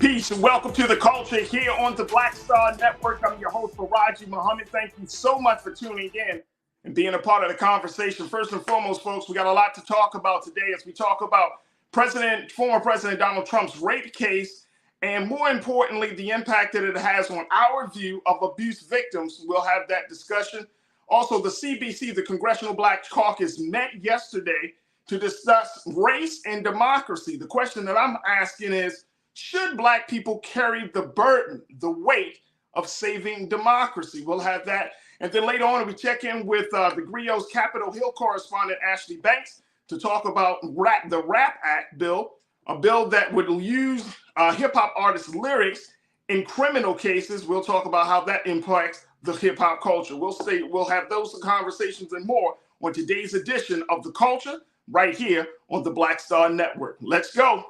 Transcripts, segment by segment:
Peace and welcome to the culture here on the Black Star Network. I'm your host, Farajii Muhammad. Thank you so much for tuning in and being a part of the conversation. First and foremost, folks, we got a lot to talk about today as we talk about former President Donald Trump's rape case, and more importantly, the impact that it has on our view of abuse victims. We'll have that discussion. Also, the CBC, the Congressional Black Caucus, met yesterday to discuss race and democracy. The question that I'm asking is, should Black people carry the burden, the weight of saving democracy? We'll have that. And then later on, we check in with the Grio's Capitol Hill correspondent, Ashley Banks, to talk about the Rap Act bill, a bill that would use hip-hop artists' lyrics in criminal cases. We'll talk about how that impacts the hip-hop culture. We'll have those conversations and more on today's edition of The Culture right here on the Black Star Network. Let's go.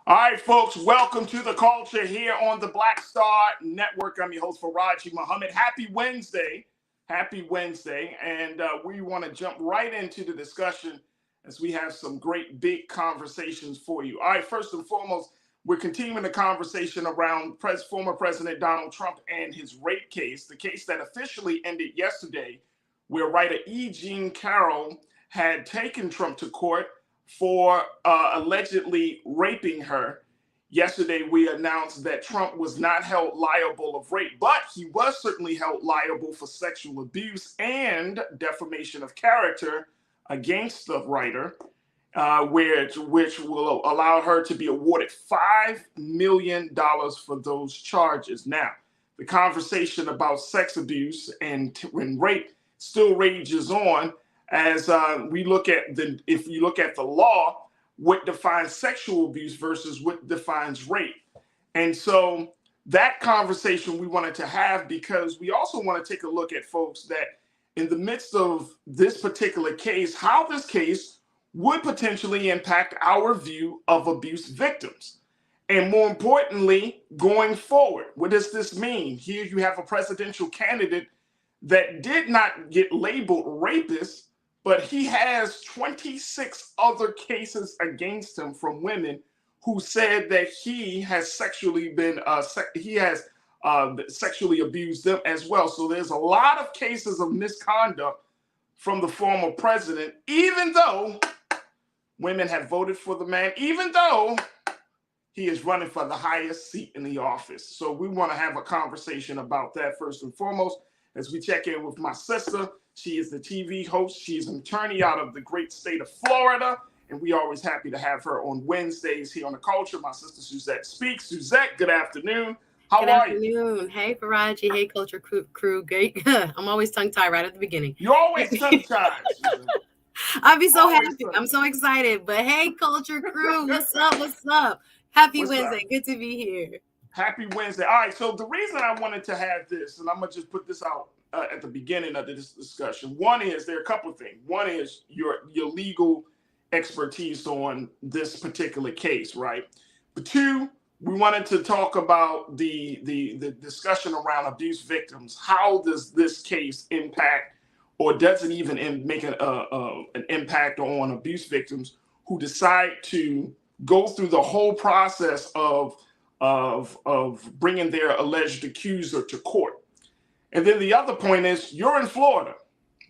All right, folks, welcome to the culture here on the Black Star Network. I'm your host, Farajii Muhammad. Happy Wednesday. Happy Wednesday. And we want to jump right into the discussion as we have some great big conversations for you. All right, first and foremost, we're continuing the conversation around former President Donald Trump and his rape case, the case that officially ended yesterday, where writer E. Jean Carroll had taken Trump to court for allegedly raping her. Yesterday, we announced that Trump was not held liable of rape, but he was certainly held liable for sexual abuse and defamation of character against the writer, which will allow her to be awarded $5 million for those charges. Now, the conversation about sex abuse and rape still rages on, as we look at if you look at the law, what defines sexual abuse versus what defines rape. And so that conversation we wanted to have, because we also want to take a look at, folks, that in the midst of this particular case, how this case would potentially impact our view of abuse victims. And more importantly, going forward, what does this mean? Here you have a presidential candidate that did not get labeled rapist, but he has 26 other cases against him from women who said that he has sexually sexually abused them as well. So there's a lot of cases of misconduct from the former president, even though women have voted for the man, even though he is running for the highest seat in the office. So we want to have a conversation about that first and foremost as we check in with my sister. She is the TV host. She's an attorney out of the great state of Florida, and we always happy to have her on Wednesdays here on The Culture. My sister Suzette speaks. Suzette, good afternoon. How are you? Good afternoon. Hey, Farajii. Hey, Culture Crew. Great. I'm always tongue-tied right at the beginning. You're always tongue-tied. I'd be so happy. I'm so excited. But hey, Culture Crew, what's up? What's up? Happy Wednesday. Good to be here. Happy Wednesday. All right, so the reason I wanted to have this, and I'm going to just put this out at the beginning of this discussion. One is, there are a couple of things. One is your legal expertise on this particular case, right? But two, we wanted to talk about the discussion around abuse victims. How does this case impact, or does it even make an impact on abuse victims who decide to go through the whole process of bringing their alleged accuser to court? And then the other point is, you're in Florida.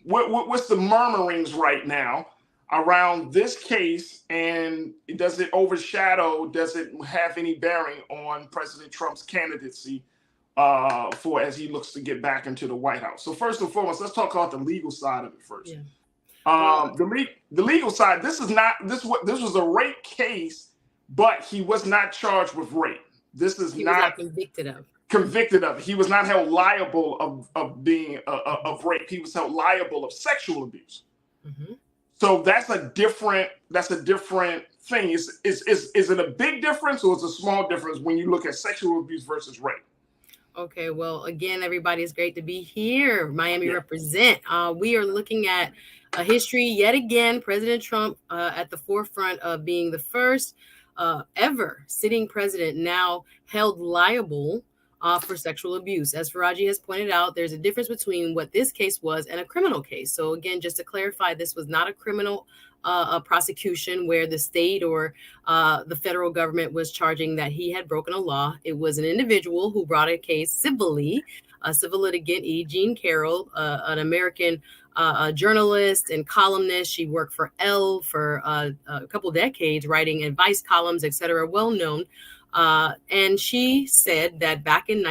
What's the murmurings right now around this case, and does it have any bearing on President Trump's candidacy as he looks to get back into the White House? So first and foremost, let's talk about the legal side of it first. Yeah. The legal side, this was a rape case, but he was not charged with rape. He was not convicted of it. He was not held liable of being of rape. He was held liable of sexual abuse. Mm-hmm. So that's a different thing. Is it a big difference, or is it a small difference when you look at sexual abuse versus rape? Okay, well, again, everybody, it's great to be here. Miami Yeah. represent. We are looking at a history yet again. President Trump at the forefront of being the first ever sitting president now held liable for sexual abuse. As Farajii has pointed out, there's a difference between what this case was and a criminal case. So again, just to clarify, this was not a criminal a prosecution where the state or the federal government was charging that he had broken a law. It was an individual who brought a case civilly, a civil litigant, E. Jean Carroll, an American journalist and columnist. She worked for Elle for a couple decades, writing advice columns, etc., well known. And she said that back in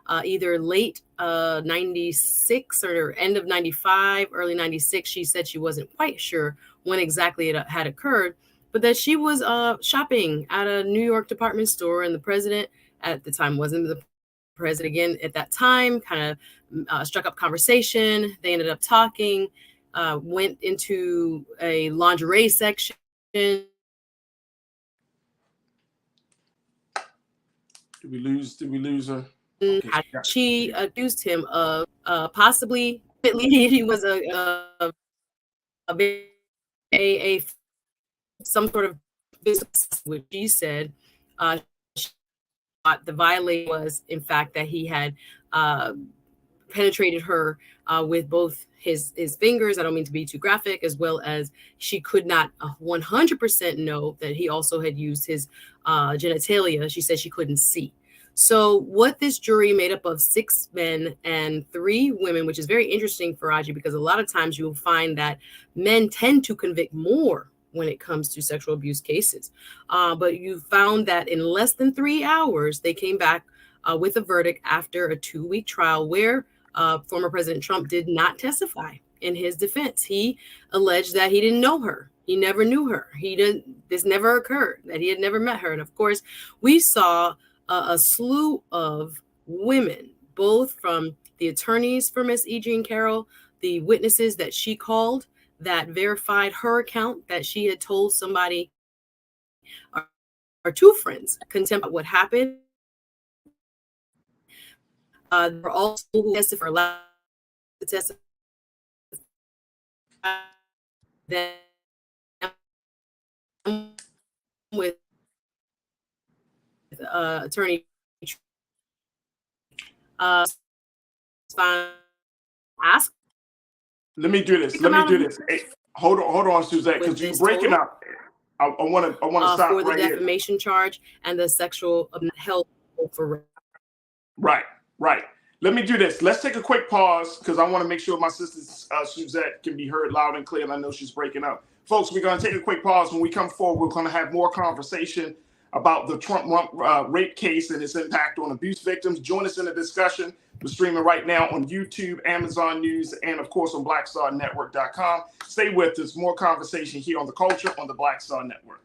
either late 96 or end of 95, early 96, she said she wasn't quite sure when exactly it had occurred, but that she was shopping at a New York department store, and the president at the time wasn't the president again at that time, kind of struck up conversation. They ended up talking, went into a lingerie section. Did we lose her? Okay. She accused him of possibly he was a some sort of business, which she said the violation was in fact that he had penetrated her with both his fingers. I don't mean to be too graphic, as well as she could not 100% know that he also had used his genitalia. She said she couldn't see. So what this jury made up of 6 men and 3 women, which is very interesting, Farajii, because a lot of times you will find that men tend to convict more when it comes to sexual abuse cases. But you found that in less than 3 hours, they came back with a verdict after a 2-week trial where former President Trump did not testify in his defense. He alleged that he didn't know her. He never knew her. This never occurred, that he had never met her. And of course, we saw a slew of women, both from the attorneys for Miss E. Jean Carroll, the witnesses that she called that verified her account that she had told somebody or 2 friends contempt what happened. There were also who tested for allowed to testify. Then with attorney ask. Let me do this. Hey, hold on, Suzette, because you're breaking up. I want to stop for the right here. defamation charge and the sexual health for. Right. Let me do this. Let's take a quick pause because I want to make sure my sister Suzette can be heard loud and clear, and I know she's breaking up. Folks, we're going to take a quick pause. When we come forward, we're going to have more conversation about the Trump rape case and its impact on abuse victims. Join us in the discussion. We're streaming right now on YouTube, Amazon News, and of course on BlackStarNetwork.com. Stay with us. More conversation here on The Culture on the Black Star Network.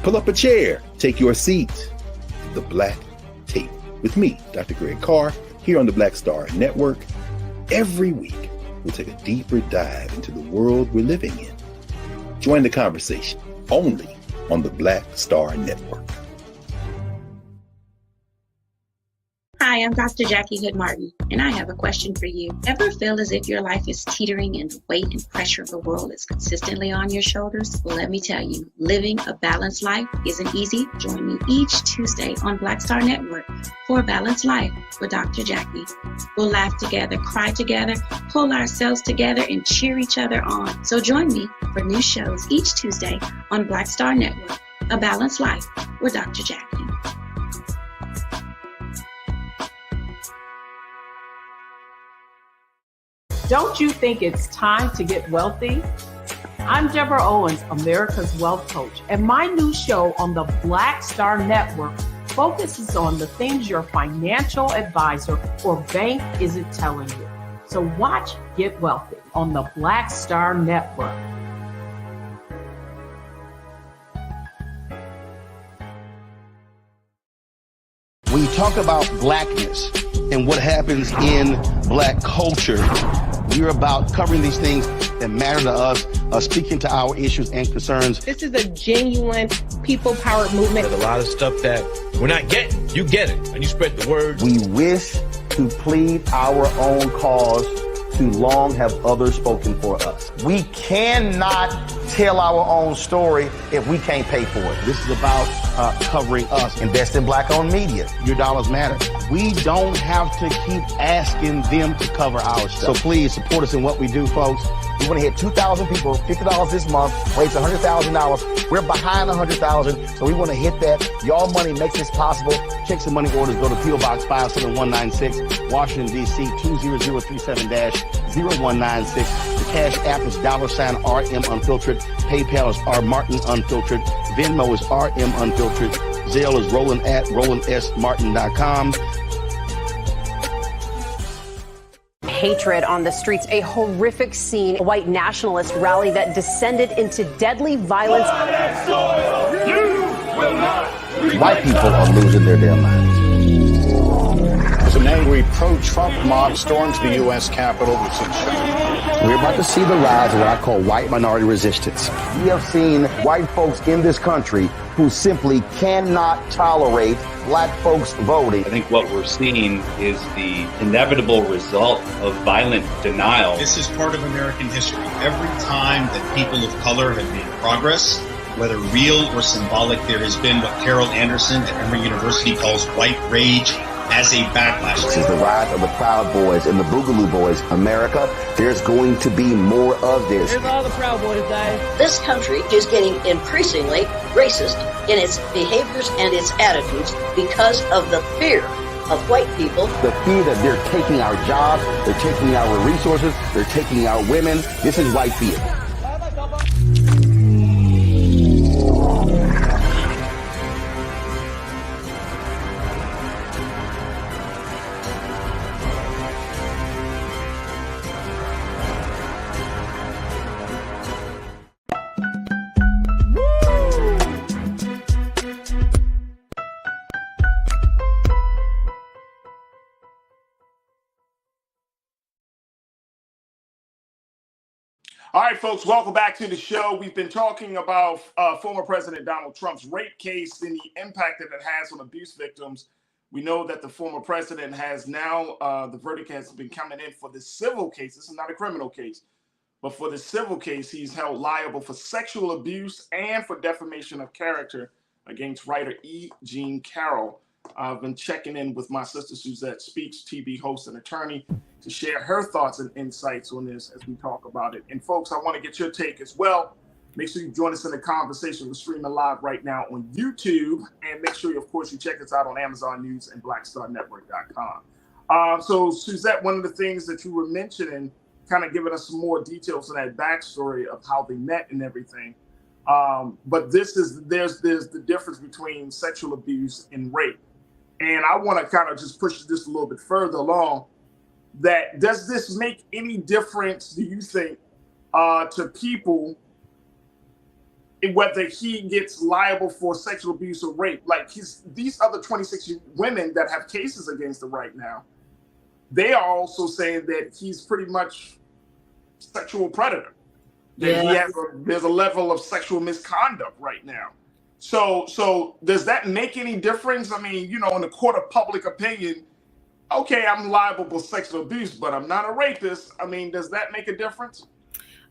Pull up a chair, take your seat. The Black Tape with me, Dr. Greg Carr, here on the Black Star Network. Every week, we'll take a deeper dive into the world we're living in. Join the conversation only on the Black Star Network. Hi, I'm Dr. Jackie Hood Martin, and I have a question for you. Ever feel as if your life is teetering and the weight and pressure of the world is consistently on your shoulders? Well, let me tell you, living a balanced life isn't easy. Join me each Tuesday on Black Star Network for A Balanced Life with Dr. Jackie. We'll laugh together, cry together, pull ourselves together, and cheer each other on. So join me for new shows each Tuesday on Black Star Network, A Balanced Life with Dr. Jackie. Don't you think it's time to get wealthy? I'm Deborah Owens, America's Wealth Coach, and my new show on the Black Star Network focuses on the things your financial advisor or bank isn't telling you. So watch Get Wealthy on the Black Star Network. When you talk about blackness and what happens in Black culture, We're about covering these things that matter to us, speaking to our issues and concerns. This is a genuine people-powered movement. There's a lot of stuff that we're not getting. You get it, and you spread the word. We wish to plead our own cause. Too long have others spoken for us. We cannot tell our own story if we can't pay for it. This is about covering us. Invest in black-owned media. Your dollars matter. We don't have to keep asking them to cover our stuff. So please support us in what we do, folks. We want to hit 2,000 people, $50 this month, raise $100,000. We're behind 100,000, so we want to hit that. Y'all money makes this possible. Checks and money orders go to P.O. Box 57196, Washington, D.C. 20037-0196. The Cash App is $RM Unfiltered. PayPal is R Martin Unfiltered. Venmo is RM Unfiltered. Zelle is roland@rolandsmartin.com. Hatred on the streets, a horrific scene, a white nationalist rally that descended into deadly violence. White people are losing their damn minds. As an angry pro-Trump mob storms the U.S. Capitol, we're about to see the rise of what I call white minority resistance. We have seen white folks in this country who simply cannot tolerate black folks voting. I think what we're seeing is the inevitable result of violent denial. This is part of American history. Every time that people of color have made progress, whether real or symbolic, there has been what Carol Anderson at Emory University calls white rage as a backlash. This is the rise of the Proud Boys and the Boogaloo Boys. America, there's going to be more of this. Here's all the Proud Boys, guys. This country is getting increasingly racist in its behaviors and its attitudes because of the fear of white people. The fear that they're taking our jobs, they're taking our resources, they're taking our women. This is white fear. All right, folks, welcome back to the show. We've been talking about former President Donald Trump's rape case and the impact that it has on abuse victims. We know that the former president has now, the verdict has been coming in for the civil case. This is not a criminal case, but for the civil case, he's held liable for sexual abuse and for defamation of character against writer E. Jean Carroll. I've been checking in with my sister Suzette Speaks, TV host and attorney, to share her thoughts and insights on this as we talk about it. And folks, I want to get your take as well. Make sure you join us in the conversation. We're streaming live right now on YouTube. And make sure, of course, you check us out on Amazon News and BlackStarNetwork.com. So, Suzette, one of the things that you were mentioning, kind of giving us some more details on that backstory of how they met and everything. But there's the difference between sexual abuse and rape. And I want to kind of just push this a little bit further along. That does this make any difference, do you think, to people, whether he gets liable for sexual abuse or rape? Like these other 26 women that have cases against him right now, they are also saying that he's pretty much sexual predator. That there's a level of sexual misconduct right now. So does that make any difference? I mean, in the court of public opinion, okay, I'm liable for sexual abuse, but I'm not a rapist. I mean, does that make a difference?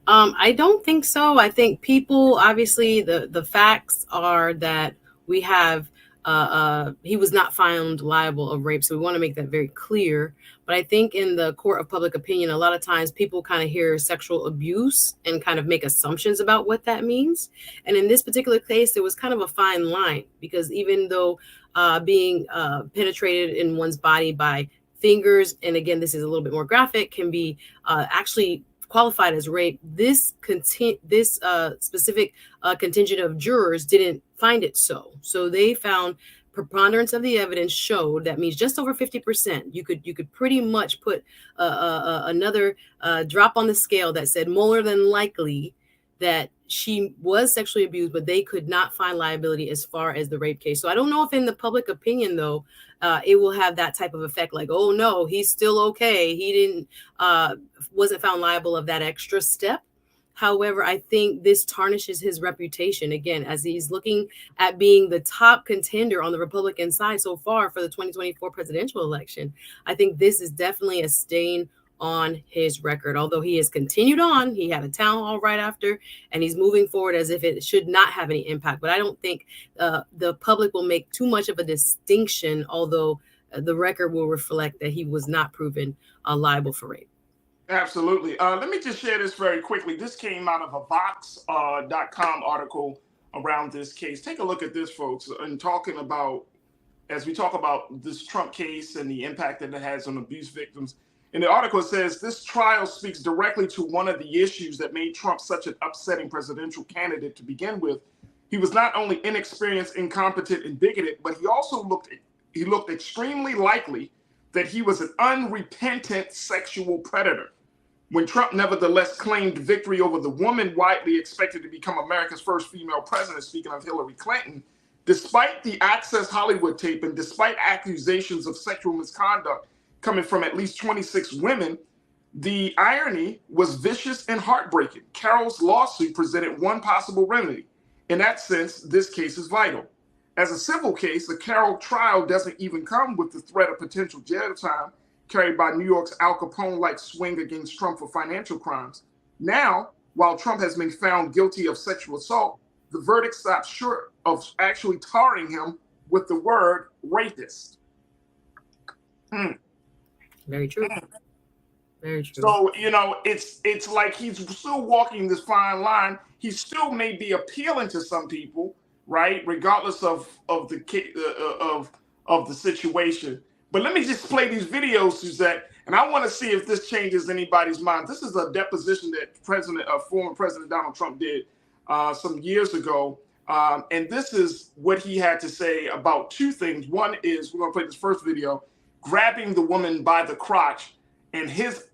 I don't think so. I think people, obviously, the facts are that we have, he was not found liable of rape. So we want to make that very clear. But I think in the court of public opinion, a lot of times people kind of hear sexual abuse and kind of make assumptions about what that means. And in this particular case, there was kind of a fine line, because even though being penetrated in one's body by fingers, and again, this is a little bit more graphic, can be actually qualified as rape, this specific contingent of jurors didn't find it so. So they found preponderance of the evidence showed, that means just over 50%. You could pretty much put another drop on the scale that said more than likely that she was sexually abused, but they could not find liability as far as the rape case. So I don't know if in the public opinion, though, it will have that type of effect, like, oh no, he's still okay. He didn't wasn't found liable of that extra step. However, I think this tarnishes his reputation again, as he's looking at being the top contender on the Republican side so far for the 2024 presidential election. I think this is definitely a stain on his record. Although he has continued on, he had a town hall right after, and he's moving forward as if it should not have any impact. But I don't think the public will make too much of a distinction, although the record will reflect that he was not proven liable for rape. Absolutely. Let me just share this very quickly. This came out of a Vox.com article around this case. Take a look at this, folks, and talking about, as we talk about this Trump case and the impact that it has on abuse victims. In the article, it says, this trial speaks directly to one of the issues that made Trump such an upsetting presidential candidate to begin with. He was not only inexperienced, incompetent, and bigoted, but he also looked extremely likely that he was an unrepentant sexual predator. When Trump nevertheless claimed victory over the woman widely expected to become America's first female president, speaking of Hillary Clinton, despite the Access Hollywood tape and despite accusations of sexual misconduct coming from at least 26 women, the irony was vicious and heartbreaking. Carroll's lawsuit presented one possible remedy. In that sense, this case is vital. As a civil case, the Carroll trial doesn't even come with the threat of potential jail time carried by New York's Al Capone-like swing against Trump for financial crimes. Now, while Trump has been found guilty of sexual assault, the verdict stops short of actually tarring him with the word rapist. Very true. Very true. So, you know, it's like he's still walking this fine line. He still may be appealing to some people, right, regardless of the situation. But let me just play these videos, Suzette, and I want to see if this changes anybody's mind. This is a deposition that former President Donald Trump did some years ago, and this is what he had to say about two things. One is, we're going to play this first video, grabbing the woman by the crotch, and his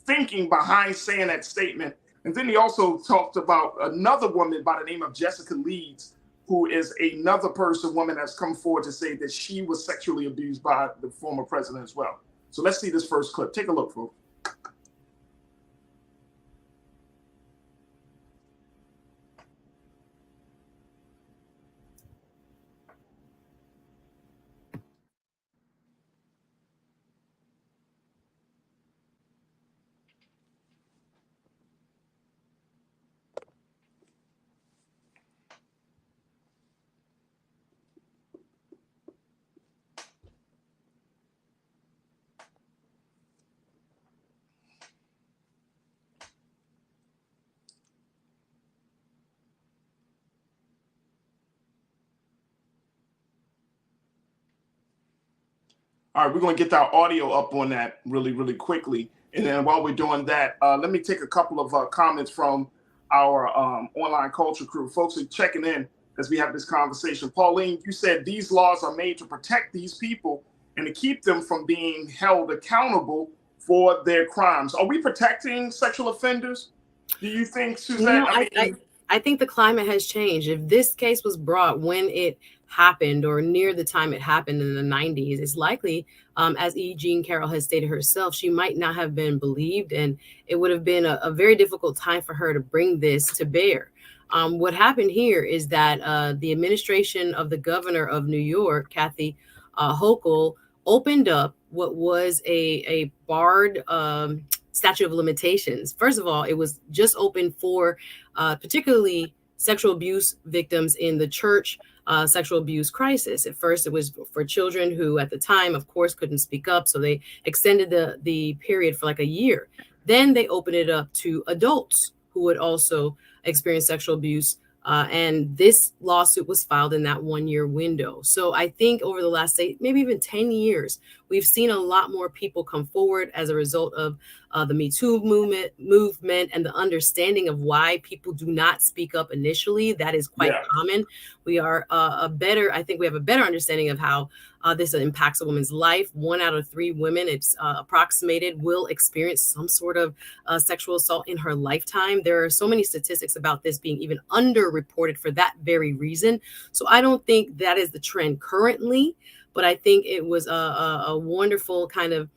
thinking behind saying that statement. And then he also talked about another woman by the name of Jessica Leeds, who is another woman that's come forward to say that she was sexually abused by the former president as well. So let's see this first clip. Take a look, folks. All right, we're going to get our audio up on that really, really quickly. And then while we're doing that, let me take a couple of comments from our online culture crew. Folks are checking in as we have this conversation. Pauline, you said these laws are made to protect these people and to keep them from being held accountable for their crimes. Are we protecting sexual offenders? Do you think, Suzanne? I think the climate has changed. If this case was brought when it happened or near the time it happened in the 90s, it's likely, as E. Jean Carroll has stated herself, she might not have been believed, and it would have been a very difficult time for her to bring this to bear. What happened here is that the administration of the governor of New York, Kathy Hochul, opened up what was a barred statute of limitations. First of all, it was just open for particularly sexual abuse victims in the church sexual abuse crisis. At first, it was for children who at the time, of course, couldn't speak up. So they extended the period for like a year. Then they opened it up to adults who would also experience sexual abuse. And this lawsuit was filed in that 1 year window. So I think over the last, say, maybe even 10 years, we've seen a lot more people come forward as a result of the Me Too movement and the understanding of why people do not speak up initially. That is quite common. We are I think we have a better understanding of how this impacts a woman's life. 1 out of 3 women, it's approximated, will experience some sort of sexual assault in her lifetime. There are so many statistics about this being even underreported for that very reason. So I don't think that is the trend currently, but I think it was a wonderful kind of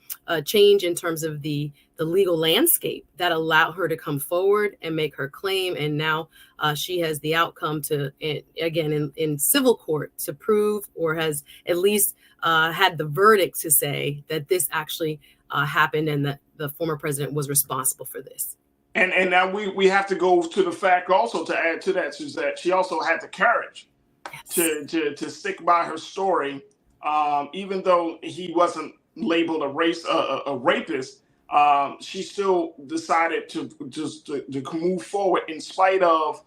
change in terms of the legal landscape that allowed her to come forward and make her claim. And now she has the outcome to, again, in civil court to prove, or has at least had the verdict to say that this actually happened and that the former president was responsible for this. And now we have to go to the fact also, to add to that, is that she also had the courage to stick by her story, even though he wasn't labeled a rapist. She still decided to move forward in spite of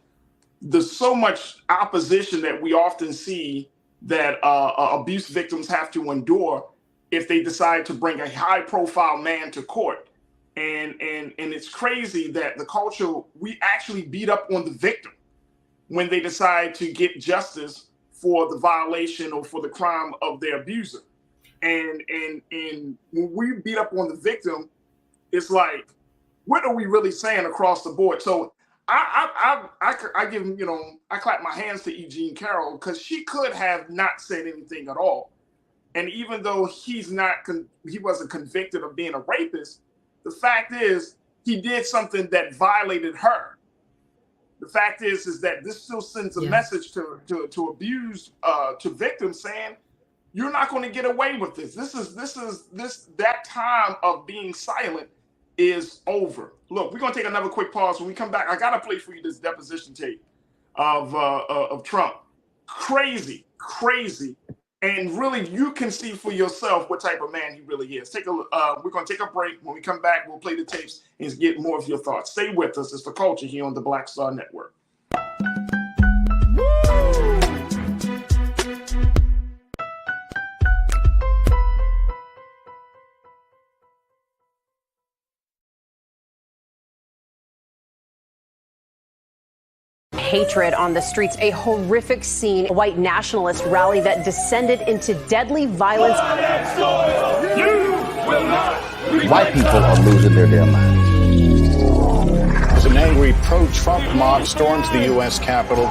the so much opposition that we often see that abuse victims have to endure if they decide to bring a high-profile man to court. And it's crazy that the culture, we actually beat up on the victim when they decide to get justice for the violation or for the crime of their abuser. And when we beat up on the victim, it's like, what are we really saying across the board? So I give, I clap my hands to E. Jean Carroll, because she could have not said anything at all. And even though he wasn't convicted of being a rapist, the fact is he did something that violated her. The fact is that this still sends a message to victims saying, you're not going to get away with this. That time of being silent is over. Look, we're going to take another quick pause. When we come back, I got to play for you this deposition tape of Trump. Crazy. And really, you can see for yourself what type of man he really is. We're going to take a break. When we come back, we'll play the tapes and get more of your thoughts. Stay with us. It's The Culture here on the Black Star Network. Hatred on the streets, a horrific scene, a white nationalist rally that descended into deadly violence. White people are losing their damn minds. As an angry pro-Trump mob storms the U.S. Capitol,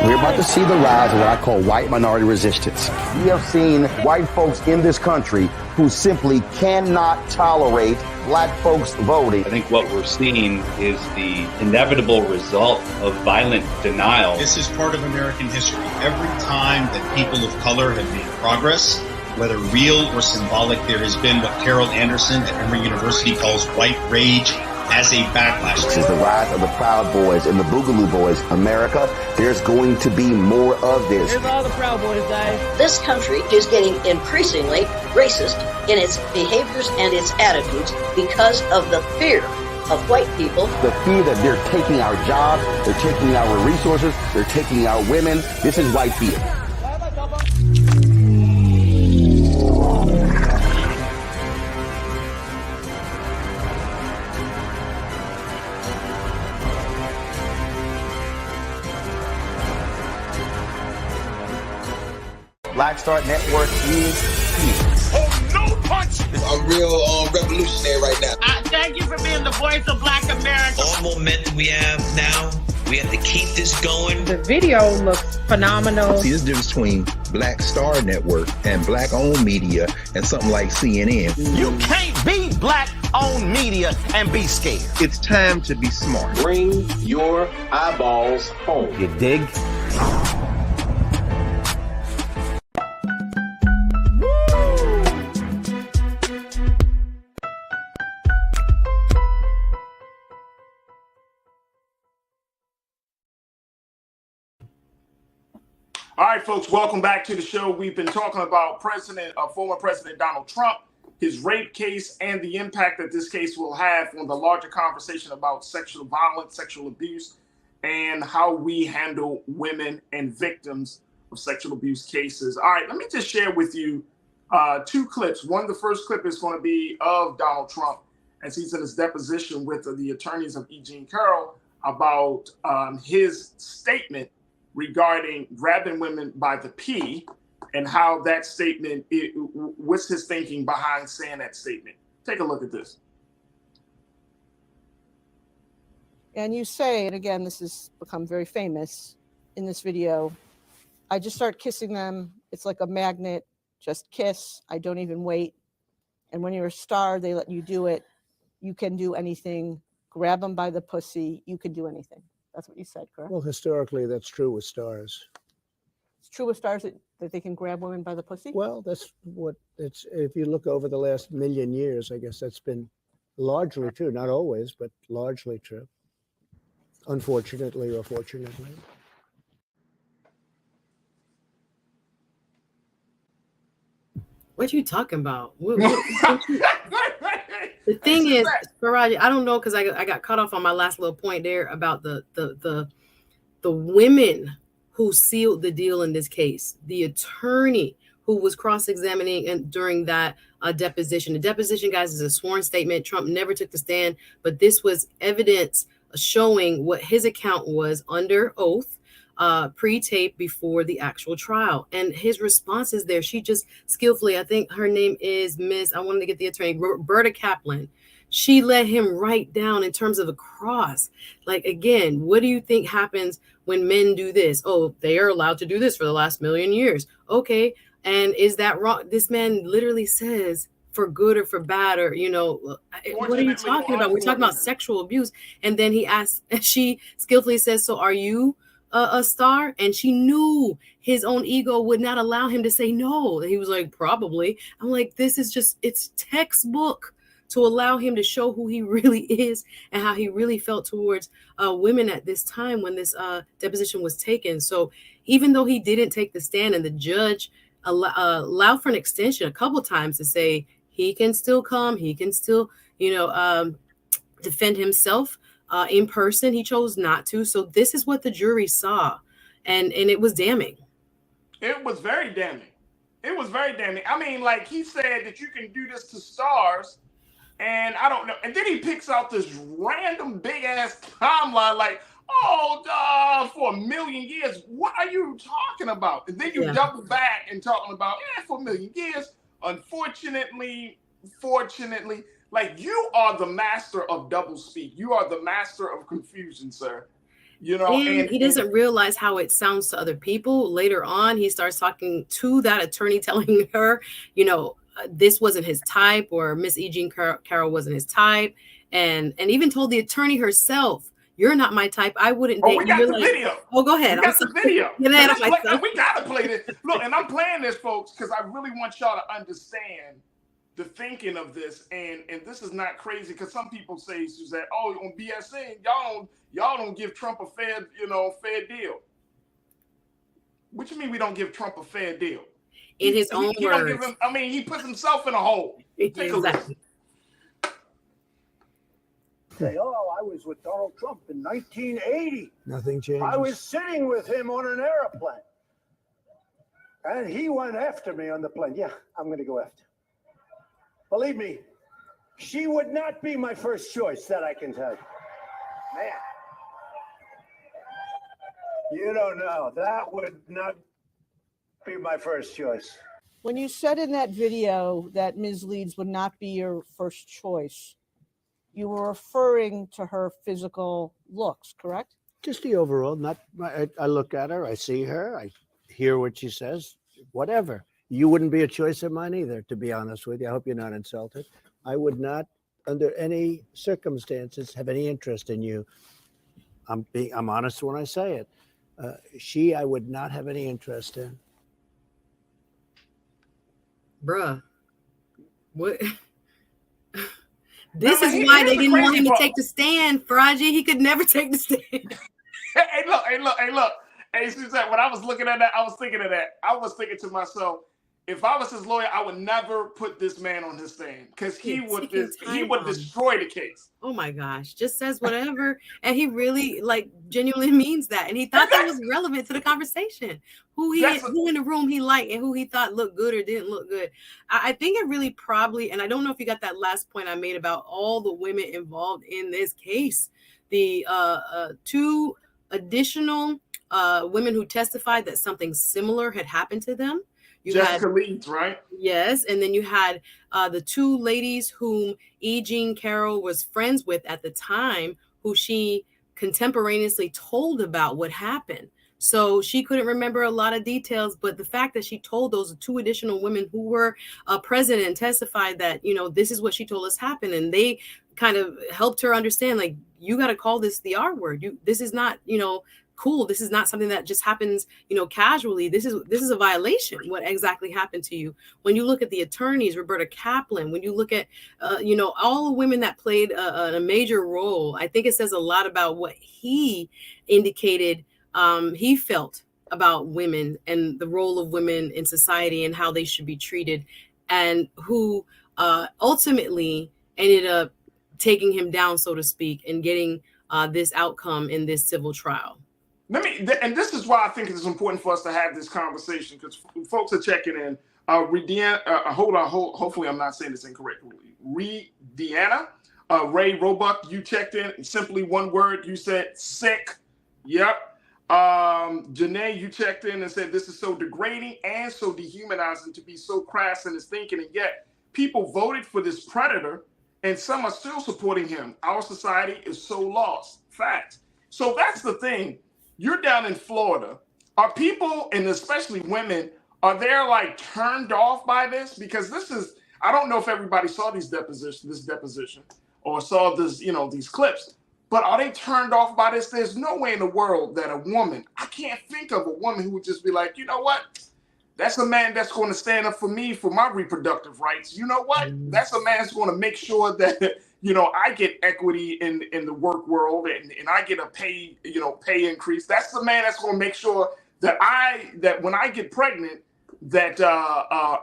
we're about to see the rise of what I call white minority resistance. We have seen white folks in this country who simply cannot tolerate black folks voting. I think what we're seeing is the inevitable result of violent denial. This is part of American history. Every time that people of color have made progress, whether real or symbolic, there has been what Carol Anderson at Emory University calls white rage as a backlash. This is the rise of the Proud Boys and the Boogaloo Boys. America, there's going to be more of this. Here's all the Proud Boys, guys. This country is getting increasingly racist in its behaviors and its attitudes because of the fear of white people. The fear that they're taking our jobs, they're taking our resources, they're taking our women. This is white fear. Black Star Network is here. Oh, no punch! I'm real revolutionary right now. Thank you for being the voice of Black America. All momentum we have now, we have to keep this going. The video looks phenomenal. See, there's a difference between Black Star Network and black-owned media and something like CNN. You can't be black-owned media and be scared. It's time to be smart. Bring your eyeballs home. You dig? All right, folks, welcome back to the show. We've been talking about former President Donald Trump, his rape case, and the impact that this case will have on the larger conversation about sexual violence, sexual abuse, and how we handle women and victims of sexual abuse cases. All right, let me just share with you 2 clips. The first clip is going to be of Donald Trump as he's in his deposition with the attorneys of E. Jean Carroll about his statement regarding grabbing women by the P and how that statement, what's his thinking behind saying that statement. Take a look at this. And you say, and again, this has become very famous in this video, I just start kissing them. It's like a magnet, just kiss. I don't even wait. And when you're a star, they let you do it. You can do anything. Grab them by the pussy. You can do anything. That's what you said, correct? Well, historically, that's true with stars. It's true with stars that they can grab women by the pussy? Well, that's what it's, if you look over the last million years, I guess that's been largely true. Not always, but largely true. Unfortunately or fortunately. What are you talking about? The thing is, Farajii, I don't know, because I got cut off on my last little point there about the women who sealed the deal in this case. The attorney who was cross-examining and during that deposition. The deposition, guys, is a sworn statement. Trump never took the stand, but this was evidence showing what his account was under oath, pre-tape before the actual trial. And his responses there, she just skillfully, I think her name is Miss, I wanted to get the attorney, Roberta Kaplan. She let him write down in terms of a cross. Like, again, what do you think happens when men do this? Oh, they are allowed to do this for the last million years. Okay. And is that wrong? This man literally says for good or for bad, or, you know, what are you talking about? We're talking about sexual abuse. And then he asks, she skillfully says, so are you a star? And she knew his own ego would not allow him to say no. And he was like, probably. I'm like, this is just, it's textbook to allow him to show who he really is and how he really felt towards women at this time when this deposition was taken. So even though he didn't take the stand, and the judge allowed for an extension a couple times to say he can still come, he can still, you know, defend himself in person, he chose not to. So this is what the jury saw, and it was damning. It was very damning. It was very damning. I mean, like, he said that you can do this to stars, and I don't know. And then he picks out this random big ass timeline, like, oh, for a million years. What are you talking about? And then you double back and talking about, for a million years. Unfortunately, fortunately, like, you are the master of double speak. You are the master of confusion, sir. You know, and he doesn't realize how it sounds to other people. Later on, he starts talking to that attorney, telling her, you know, this wasn't his type, or Miss E. Jean Carroll wasn't his type, and even told the attorney herself, "You're not my type. I wouldn't date you." We got the video. Oh, go ahead. We got the video. We gotta play this. Look, and I'm playing this, folks, because I really want y'all to understand the thinking of this, and this is not crazy, because some people say, Suzette, oh, on BSN, y'all don't give Trump a fair deal. What you mean we don't give Trump a fair deal? In his own words. He puts himself in a hole. Exactly. Say, oh, I was with Donald Trump in 1980. Nothing changed. I was sitting with him on an airplane, and he went after me on the plane. Yeah, I'm going to go after. Believe me, she would not be my first choice, that I can tell you. Man, you don't know. That would not be my first choice. When you said in that video that Ms. Leeds would not be your first choice, you were referring to her physical looks, correct? Just the overall. I look at her, I see her, I hear what she says, whatever. You wouldn't be a choice of mine either, to be honest with you. I hope you're not insulted. I would not, under any circumstances, have any interest in you. I'm honest when I say it. I would not have any interest in. Bruh, what? This is why they didn't want him to take the stand, Farajii. He could never take the stand. Hey, look. Hey, Suzette, when I was looking at that, I was thinking of that. I was thinking to myself, if I was his lawyer, I would never put this man on his stand, because he would destroy the case. Oh my gosh, just says whatever. And he really, like, genuinely means that. And he thought that was relevant to the conversation. Who in the room he liked and who he thought looked good or didn't look good. I think it really probably, and I don't know if you got that last point I made about all the women involved in this case. The two additional women who testified that something similar had happened to them. Jessica Leeds, right? Yes, and then you had the two ladies whom E. Jean Carroll was friends with at the time, who she contemporaneously told about what happened. So she couldn't remember a lot of details, but the fact that she told those two additional women who were present and testified that, this is what she told us happened, and they kind of helped her understand, like, you got to call this the R word. This is not, cool. This is not something that just happens, casually. This is a violation. What exactly happened to you? When you look at the attorneys, Roberta Kaplan, when you look at, all the women that played a major role, I think it says a lot about what he indicated he felt about women and the role of women in society and how they should be treated, and who ultimately ended up taking him down, so to speak, and getting this outcome in this civil trial. And this is why I think it's important for us to have this conversation, because folks are checking in. Hopefully I'm not saying this incorrectly. Deanna, Ray Roebuck, you checked in. Simply one word. You said sick. Yep. Janae, you checked in and said this is so degrading and so dehumanizing to be so crass in his thinking, and yet people voted for this predator, and some are still supporting him. Our society is so lost. Fact. So that's the thing. You're down in Florida. Are people, and especially women, are they like turned off by this? Because this is, I don't know if everybody saw this deposition or saw this, these clips, but are they turned off by this? There's no way in the world that a woman, I can't think of a woman who would just be like, you know what? That's a man that's going to stand up for me, for my reproductive rights. You know what? That's a man that's going to make sure that, I get equity in the work world and I get a pay increase. That's the man that's going to make sure that when I get pregnant, that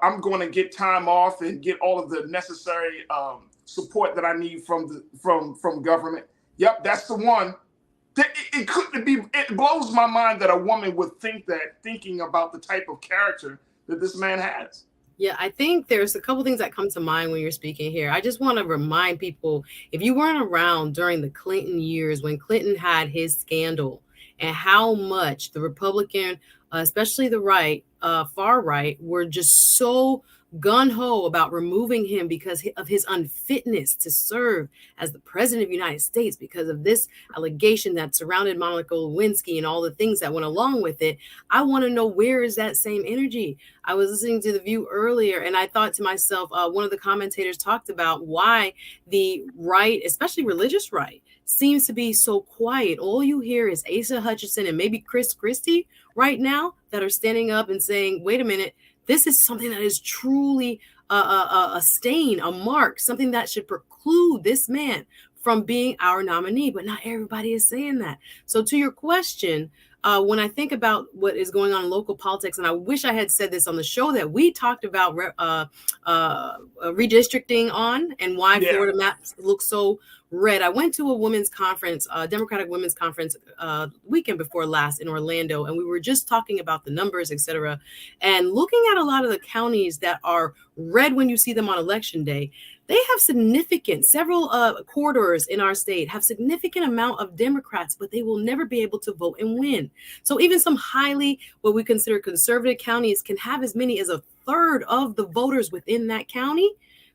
I'm going to get time off and get all of the necessary support that I need from government. Yep, that's the one. It blows my mind that a woman would think that, thinking about the type of character that this man has. Yeah, I think there's a couple things that come to mind when you're speaking here. I just want to remind people, if you weren't around during the Clinton years when Clinton had his scandal and how much the Republican, especially the right, far right, were just so gung-ho about removing him because of his unfitness to serve as the president of the United States, because of this allegation that surrounded Monica Lewinsky and all the things that went along with it. I want to know, where is that same energy? I was listening to The View earlier, and I thought to myself, one of the commentators talked about why the right, especially religious right, seems to be so quiet. All you hear is Asa Hutchinson and maybe Chris Christie right now that are standing up and saying, wait a minute, this is something that is truly a stain, a mark, something that should preclude this man from being our nominee. But not everybody is saying that. So to your question, when I think about what is going on in local politics, and I wish I had said this on the show that we talked about redistricting on and why Florida maps look so red. I went to a women's conference, Democratic women's conference weekend before last in Orlando, and we were just talking about the numbers, et cetera, and looking at a lot of the counties that are red when you see them on election day. They have several corridors in our state have significant amount of Democrats, but they will never be able to vote and win. So even some highly, what we consider conservative counties, can have as many as a third of the voters within that county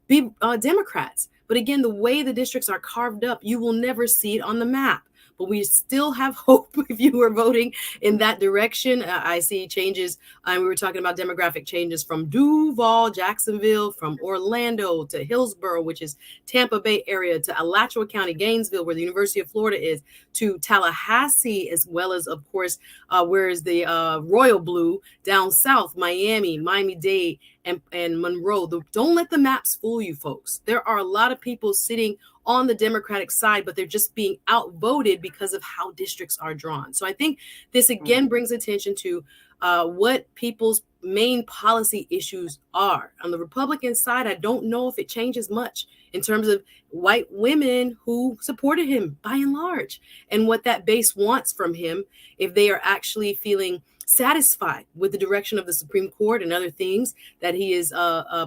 be Democrats. But again, the way the districts are carved up, you will never see it on the map. But we still have hope if you are voting in that direction. I see changes. We were talking about demographic changes from Duval, Jacksonville, from Orlando to Hillsborough, which is Tampa Bay area, to Alachua County, Gainesville, where the University of Florida is, to Tallahassee, as well as, of course, where is the Royal Blue down south, Miami, Miami-Dade, and Monroe. Don't let the maps fool you, folks. There are a lot of people sitting on the Democratic side, but they're just being outvoted because of how districts are drawn. So I think this again brings attention to what people's main policy issues are. On the Republican side, I don't know if it changes much in terms of white women who supported him by and large, and what that base wants from him, if they are actually feeling satisfied with the direction of the Supreme Court and other things that he is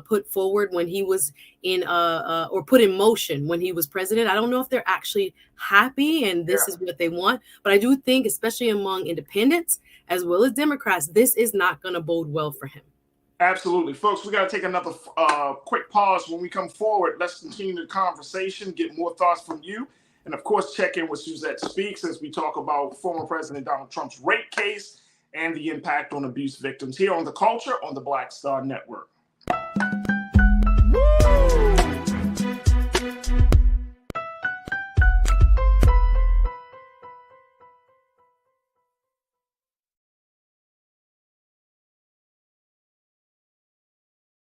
put forward when he was in or put in motion when he was president. I don't know if they're actually happy and this is what they want, but I do think, especially among independents as well as Democrats, this is not going to bode well for him. Absolutely. Folks, we got to take another quick pause. When we come forward, let's continue the conversation, get more thoughts from you, and of course, check in with Suzette Speaks as we talk about former President Donald Trump's rape case and the impact on abuse victims here on The Culture on the Black Star Network.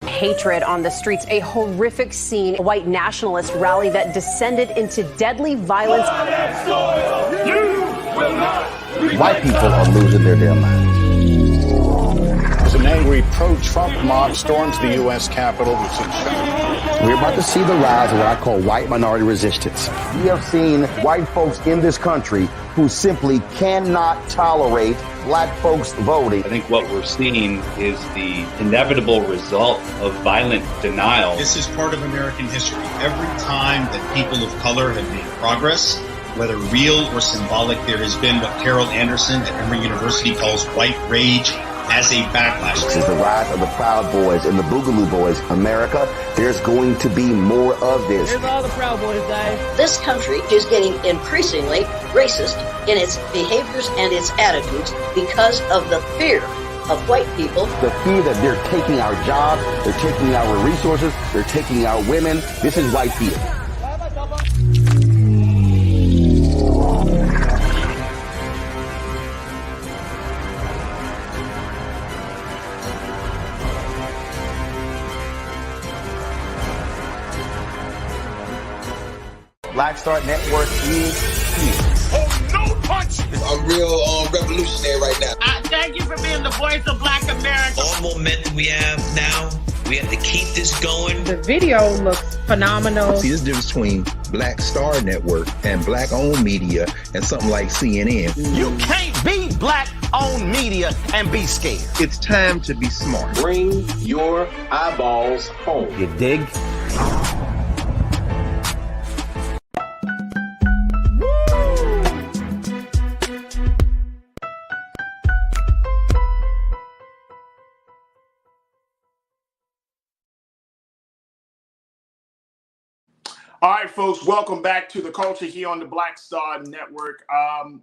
Hatred on the streets, a horrific scene, a white nationalist rally that descended into deadly violence. White people are losing their damn minds. As an angry pro-Trump mob storms the U.S. Capitol, we've seen shots. We're about to see the rise of what I call white minority resistance. We have seen white folks in this country who simply cannot tolerate black folks voting. I think what we're seeing is the inevitable result of violent denial. This is part of American history. Every time that people of color have made progress, whether real or symbolic, there has been what Carol Anderson at Emory University calls white rage as a backlash. This is the rise of the Proud Boys and the Boogaloo Boys. America, there's going to be more of this. Here's all the Proud Boys, guys. This country is getting increasingly racist in its behaviors and its attitudes because of the fear of white people. The fear that they're taking our jobs, they're taking our resources, they're taking our women. This is white fear. Black Star Network is here. Oh, no punch! I'm real revolutionary right now. Thank you for being the voice of Black America. All momentum we have now, we have to keep this going. The video looks phenomenal. See, this difference between Black Star Network and black-owned media and something like CNN. You can't be black-owned media and be scared. It's time to be smart. Bring your eyeballs home. You dig? All right, folks, welcome back to The Culture here on the Black Star Network.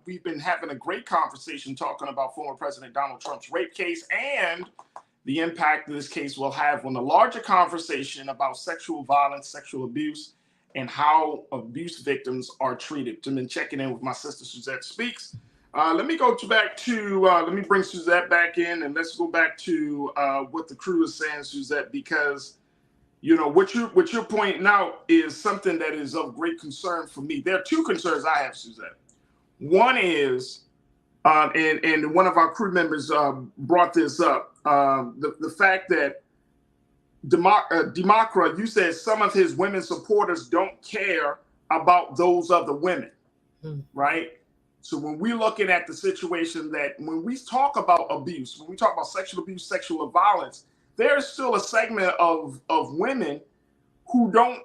We've been having a great conversation talking about former President Donald Trump's rape case and the impact this case will have on the larger conversation about sexual violence, sexual abuse, and how abuse victims are treated. I've been checking in with my sister, Suzette Speaks. Let me bring Suzette back in, and let's go back to what the crew is saying, Suzette, because you know, what you're pointing out is something that is of great concern for me. There are two concerns I have, Suzette. One is, and one of our crew members brought this up, the fact that Democrat, you said some of his women supporters don't care about those other women, right? So when we're looking at the situation that when we talk about abuse, when we talk about sexual abuse, sexual violence, there's still a segment of women who don't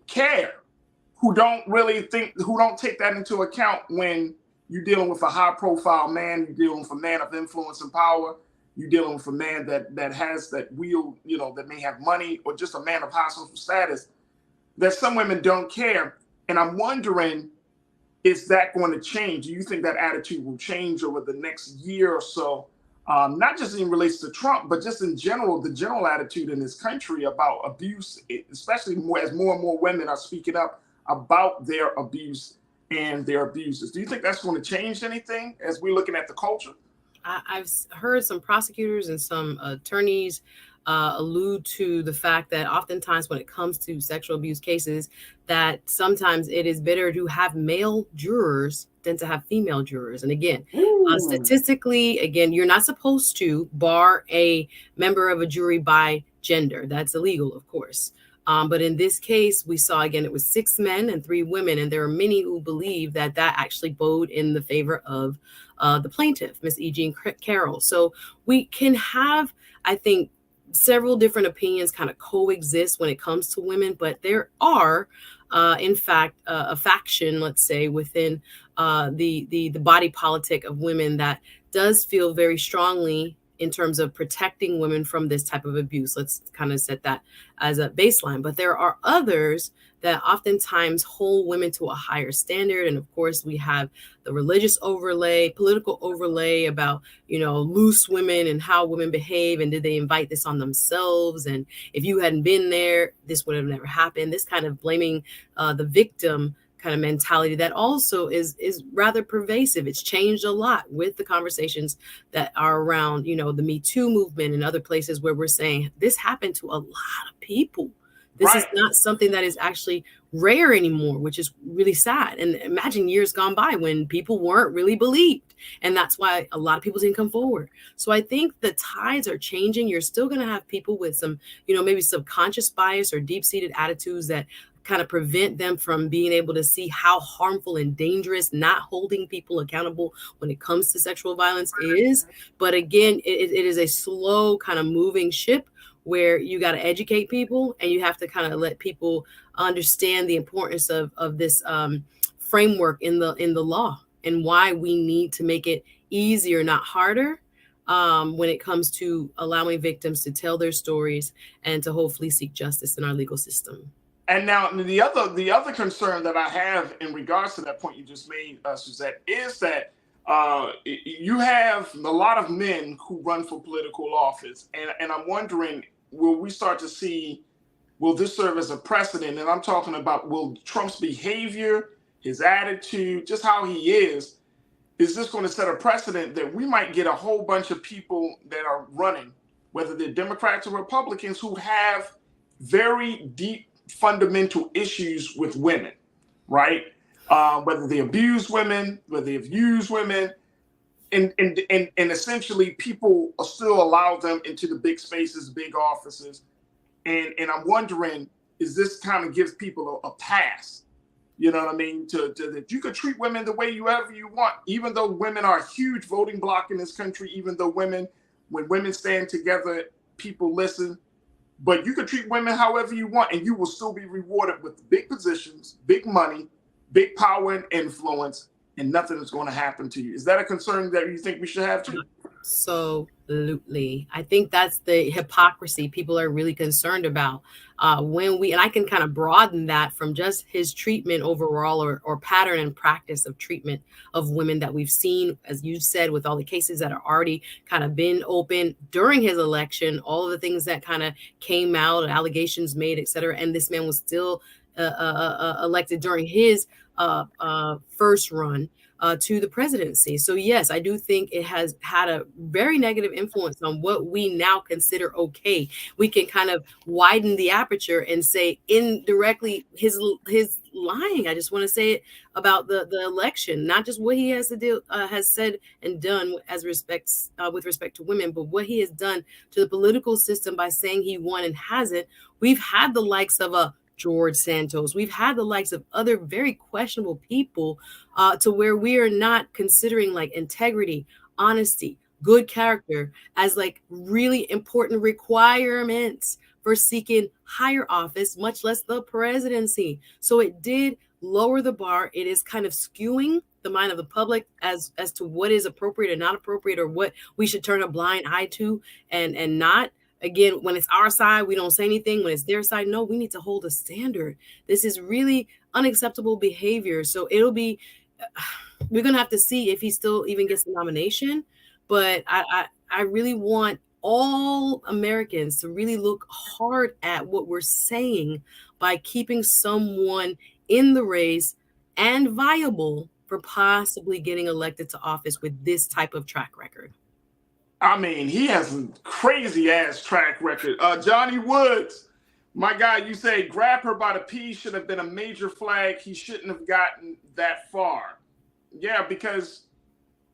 care, who don't really think, who don't take that into account when you're dealing with a high profile man, you're dealing with a man of influence and power, you're dealing with a man that has that wheel, you know, that may have money, or just a man of high social status, that some women don't care. And I'm wondering, is that going to change? Do you think that attitude will change over the next year or so? Not just in relation to Trump, but just in general, the general attitude in this country about abuse, especially as more and more women are speaking up about their abuse and their abusers. Do you think that's going to change anything as we're looking at the culture? I've heard some prosecutors and some attorneys allude to the fact that oftentimes when it comes to sexual abuse cases, that sometimes it is better to have male jurors than to have female jurors. And again, statistically, again, you're not supposed to bar a member of a jury by gender. That's illegal, of course. But in this case, we saw, again, it was 6 men and 3 women. And there are many who believe that that actually bode in the favor of the plaintiff, Miss E. Jean Carroll. So we can have, I think, several different opinions kind of coexist when it comes to women, but there are, in fact, a faction, let's say, within the body politic of women that does feel very strongly in terms of protecting women from this type of abuse. Let's kind of set that as a baseline. But there are others that oftentimes hold women to a higher standard. And of course, we have the religious overlay, political overlay about, loose women and how women behave. And did they invite this on themselves? And if you hadn't been there, this would have never happened. This kind of blaming the victim kind of mentality that also is rather pervasive. It's changed a lot with the conversations that are around, the Me Too movement and other places where we're saying this happened to a lot of people. This is not something that is actually rare anymore, which is really sad. And imagine years gone by when people weren't really believed. And that's why a lot of people didn't come forward. So I think the tides are changing. You're still going to have people with some, maybe subconscious bias or deep-seated attitudes that kind of prevent them from being able to see how harmful and dangerous not holding people accountable when it comes to sexual violence is. But again, it is a slow kind of moving ship where you got to educate people and you have to kind of let people understand the importance of this framework in the law and why we need to make it easier, not harder, when it comes to allowing victims to tell their stories and to hopefully seek justice in our legal system. And now the other concern that I have in regards to that point you just made, Suzette, is that you have a lot of men who run for political office, and I'm wondering, will we start to see, will this serve as a precedent? And I'm talking about, will Trump's behavior, his attitude, just how he is this going to set a precedent that we might get a whole bunch of people that are running, whether they're Democrats or Republicans, who have very deep fundamental issues with women, right? Whether they abuse women, whether they've used women, and essentially people still allow them into the big spaces, big offices. And I'm wondering, is this kind of gives people a pass? You know what I mean? That you could treat women the way you want, even though women are a huge voting bloc in this country, even though when women stand together, people listen. But you could treat women however you want, and you will still be rewarded with big positions, big money, big power and influence, and nothing is going to happen to you. Is that a concern that you think we should have too? Absolutely. I think that's the hypocrisy people are really concerned about. And I can kind of broaden that from just his treatment overall or pattern and practice of treatment of women that we've seen, as you said, with all the cases that are already kind of been open during his election, all of the things that kind of came out, allegations made, et cetera. And this man was still elected during his first run to the presidency. So yes, I do think it has had a very negative influence on what we now consider okay. We can kind of widen the aperture and say indirectly his lying. I just want to say it about the election, not just what he has said and done with respect to women, but what he has done to the political system by saying he won and hasn't. We've had the likes of George Santos. We've had the likes of other very questionable people to where we are not considering like integrity, honesty, good character as like really important requirements for seeking higher office, much less the presidency. So it did lower the bar. It is kind of skewing the mind of the public as to what is appropriate and not appropriate, or what we should turn a blind eye to and not. Again, when it's our side, we don't say anything. When it's their side, no, we need to hold a standard. This is really unacceptable behavior. So we're going to have to see if he still even gets the nomination. But I really want all Americans to really look hard at what we're saying by keeping someone in the race and viable for possibly getting elected to office with this type of track record. I mean, he has a crazy ass track record. Johnny Woods, my guy, you say grab her by the pee should have been a major flag. He shouldn't have gotten that far. Yeah, because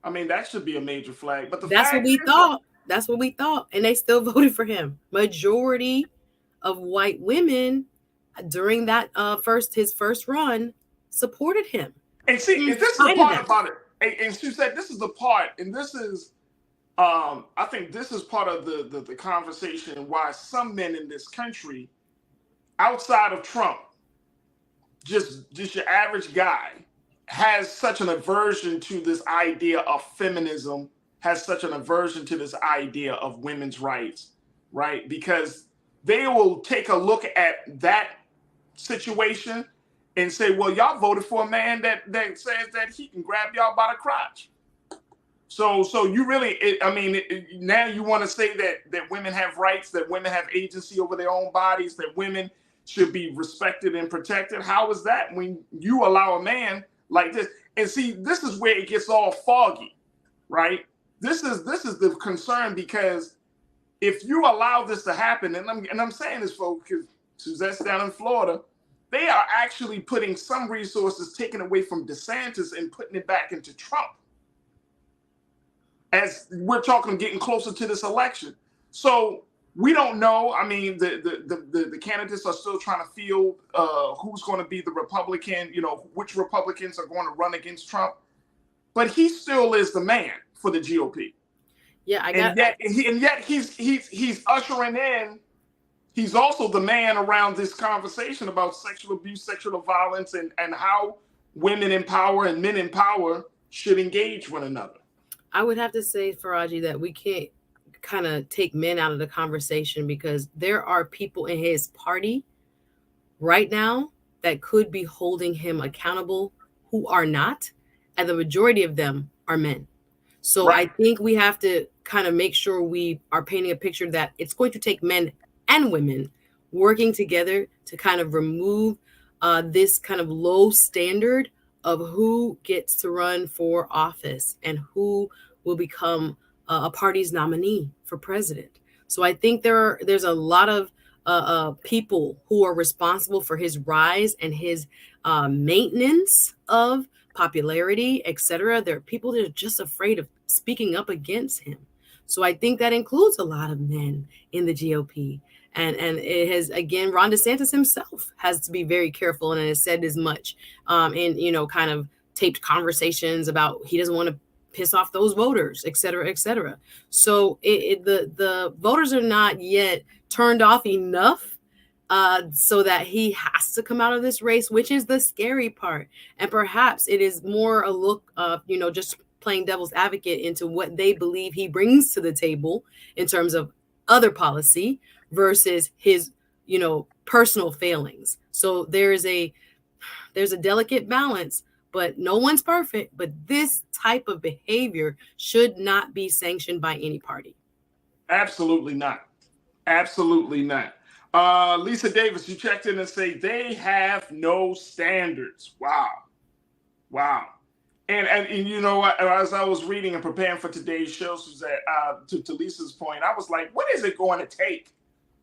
I mean that should be a major flag. But that's what we thought. That's what we thought, and they still voted for him. Majority of white women during that his first run supported him. And see, and this is the part about it. And she said this is the part, and this is. I think this is part of the conversation why some men in this country, outside of Trump, just your average guy, has such an aversion to this idea of feminism has such an aversion to this idea of women's rights, right? Because they will take a look at that situation and say, well, y'all voted for a man that says that he can grab y'all by the crotch. So you really, now you want to say that women have rights, that women have agency over their own bodies, that women should be respected and protected. How is that when you allow a man like this? And see, this is where it gets all foggy, right? This is the concern, because if you allow this to happen, and I'm saying this, folks, because Suzette's down in Florida, they are actually putting some resources taken away from DeSantis and putting it back into Trump, as we're talking, getting closer to this election. So we don't know. I mean, the candidates are still trying to field who's going to be the Republican, which Republicans are going to run against Trump. But he still is the man for the GOP. Yeah, and yet he's ushering in. He's also the man around this conversation about sexual abuse, sexual violence, and how women in power and men in power should engage one another. I would have to say, Farajii, that we can't kind of take men out of the conversation, because there are people in his party right now that could be holding him accountable who are not, and the majority of them are men. So right. I think we have to kind of make sure we are painting a picture that it's going to take men and women working together to kind of remove this kind of low standard of who gets to run for office and who will become a party's nominee for president. So I think there's a lot of people who are responsible for his rise and his maintenance of popularity, etc. There are people that are just afraid of speaking up against him. So I think that includes a lot of men in the GOP. And it has, again, Ron DeSantis himself has to be very careful, and has said as much in, kind of taped conversations about he doesn't want to piss off those voters, et cetera, et cetera. So the voters are not yet turned off enough so that he has to come out of this race, which is the scary part. And perhaps it is more a look of, just playing devil's advocate into what they believe he brings to the table in terms of other policy versus his, personal failings. So there's a delicate balance, but no one's perfect. But this type of behavior should not be sanctioned by any party. Absolutely not. Absolutely not. Lisa Davis, you checked in and say they have no standards. Wow. And as I was reading and preparing for today's show, Suzette, to Lisa's point, I was like, what is it going to take?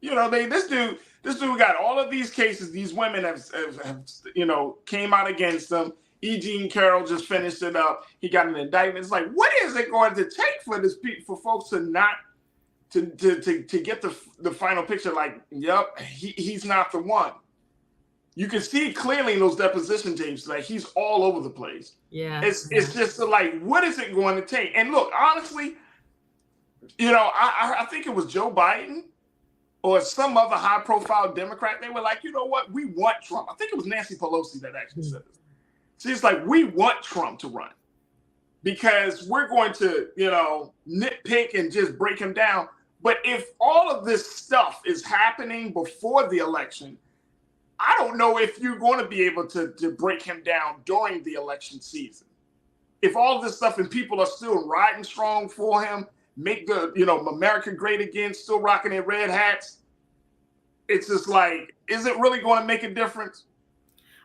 This dude got all of these cases. These women have came out against them. E. Jean Carroll just finished it up. He got an indictment. It's like, what is it going to take for folks to not to get the final picture? Like, yep, he's not the one. You can see clearly in those deposition tapes, like he's all over the place. Yeah, it's just like, what is it going to take? And look, honestly, I think it was Joe Biden or some other high-profile Democrat. They were like, you know what? We want Trump. I think it was Nancy Pelosi that actually said this. She's like, we want Trump to run because we're going to, nitpick and just break him down. But if all of this stuff is happening before the election, I don't know if you're going to be able to break him down during the election season. If all of this stuff and people are still riding strong for him, make the, America great again, still rocking their red hats, it's just like, is it really going to make a difference?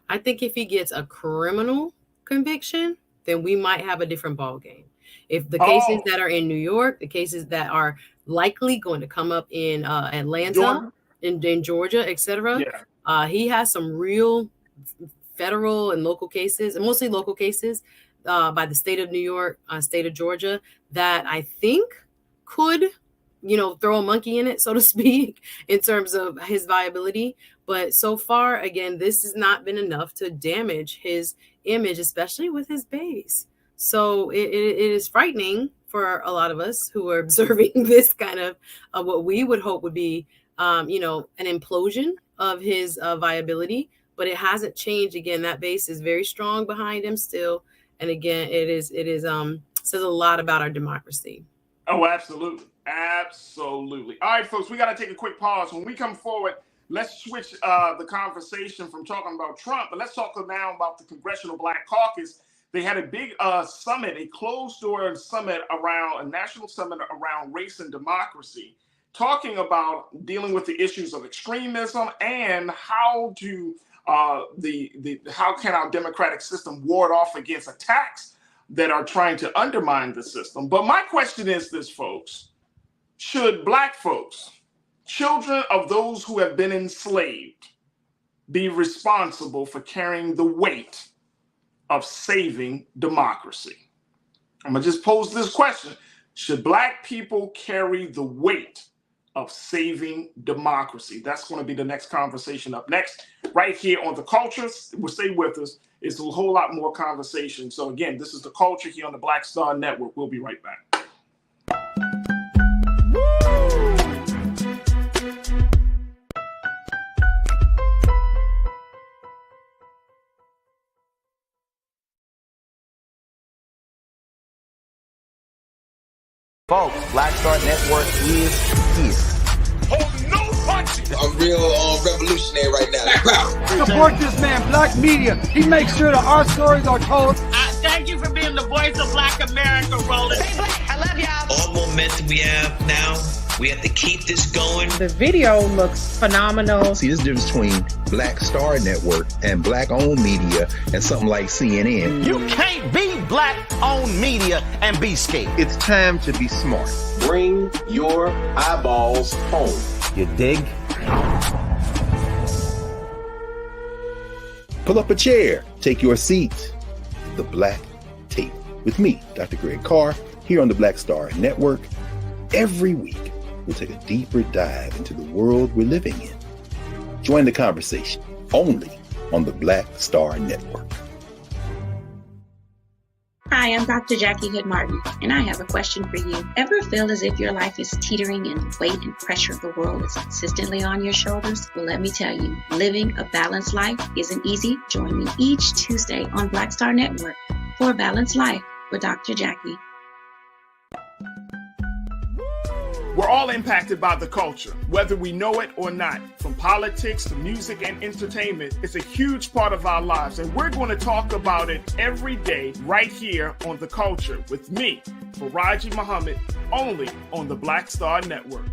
I think if he gets a criminal conviction, then we might have a different ball game. If the cases that are in New York, the cases that are likely going to come up in Atlanta, in Georgia, et cetera, he has some real federal and local cases, and mostly local cases by the state of New York, state of Georgia, that I think could, throw a monkey in it, so to speak, in terms of his viability. But so far, again, this has not been enough to damage his image, especially with his base. So it is frightening for a lot of us who are observing this kind of what we would hope would be, an implosion of his viability. But it hasn't changed. Again, that base is very strong behind him still. And again, it is says a lot about our democracy. Oh, absolutely. Absolutely. All right, folks, we got to take a quick pause. When we come forward, let's switch the conversation from talking about Trump, but let's talk now about the Congressional Black Caucus. They had a big summit, a closed-door summit a national summit around race and democracy, talking about dealing with the issues of extremism and how to how can our democratic system ward off against attacks that are trying to undermine the system. But my question is this, folks: should Black folks, children of those who have been enslaved, be responsible for carrying the weight of saving democracy? I'm gonna just pose this question: should Black people carry the weight of saving democracy? That's going to be the next conversation up next, right here on The Culture. Well, stay with us. It's a whole lot more conversation. So again, this is The Culture here on the Black Star Network. We'll be right back. Folks, Black Star Network is here. Oh, no punches! I'm real revolutionary right now. Support this man, Black Media. He makes sure that our stories are told. Thank you for being the voice of Black America, Roland. Hey, Black, I love y'all. All momentum we have now, we have to keep this going. The video looks phenomenal. See, there's a difference between Black Star Network and Black-owned media and something like CNN. You can't be Black-owned media and be scared. It's time to be smart. Bring your eyeballs home. You dig? Pull up a chair. Take your seat. The Black Tape with me, Dr. Greg Carr, here on the Black Star Network. Every week, we'll take a deeper dive into the world we're living in. Join the conversation only on the Black Star Network. Hi, I'm Dr. Jackie Hood Martin, and I have a question for you. Ever feel as if your life is teetering and the weight and pressure of the world is consistently on your shoulders? Well, let me tell you, living a balanced life isn't easy. Join me each Tuesday on Black Star Network for A Balanced Life with Dr. Jackie. We're all impacted by the culture, whether we know it or not. From politics to music and entertainment, it's a huge part of our lives, and we're going to talk about it every day right here on The Culture with me, Farajii Muhammad, only on the Black Star Network.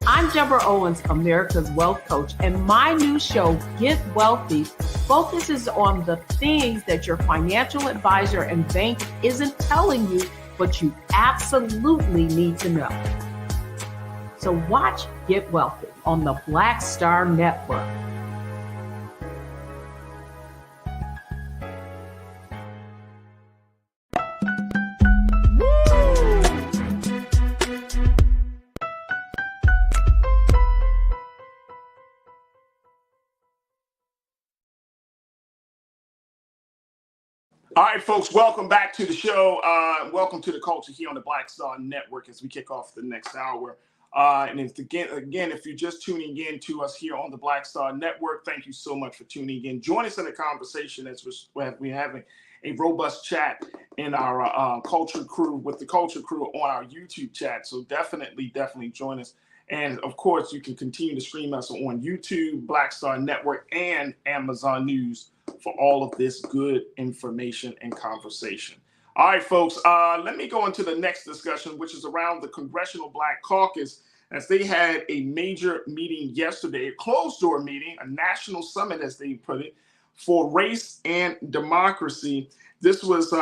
I'm Deborah Owens, America's Wealth Coach, and my new show, Get Wealthy, focuses on the things that your financial advisor and bank isn't telling you, but you absolutely need to know. So watch Get Wealthy on the Black Star Network. All right, folks, welcome back to the show. Welcome to The Culture here on the Black Star Network as we kick off the next hour. And if, again, if you're just tuning in to us here on the Black Star Network, thank you so much for tuning in. Join us in the conversation as we're having a robust chat in our culture crew with the culture crew on our YouTube chat. So definitely join us. And of course, you can continue to stream us on YouTube, Black Star Network, and Amazon News for all of this good information and conversation. All right, folks, let me go into the next discussion, which is around the Congressional Black Caucus, as they had a major meeting yesterday, a closed-door meeting, a national summit, as they put it, for race and democracy. This was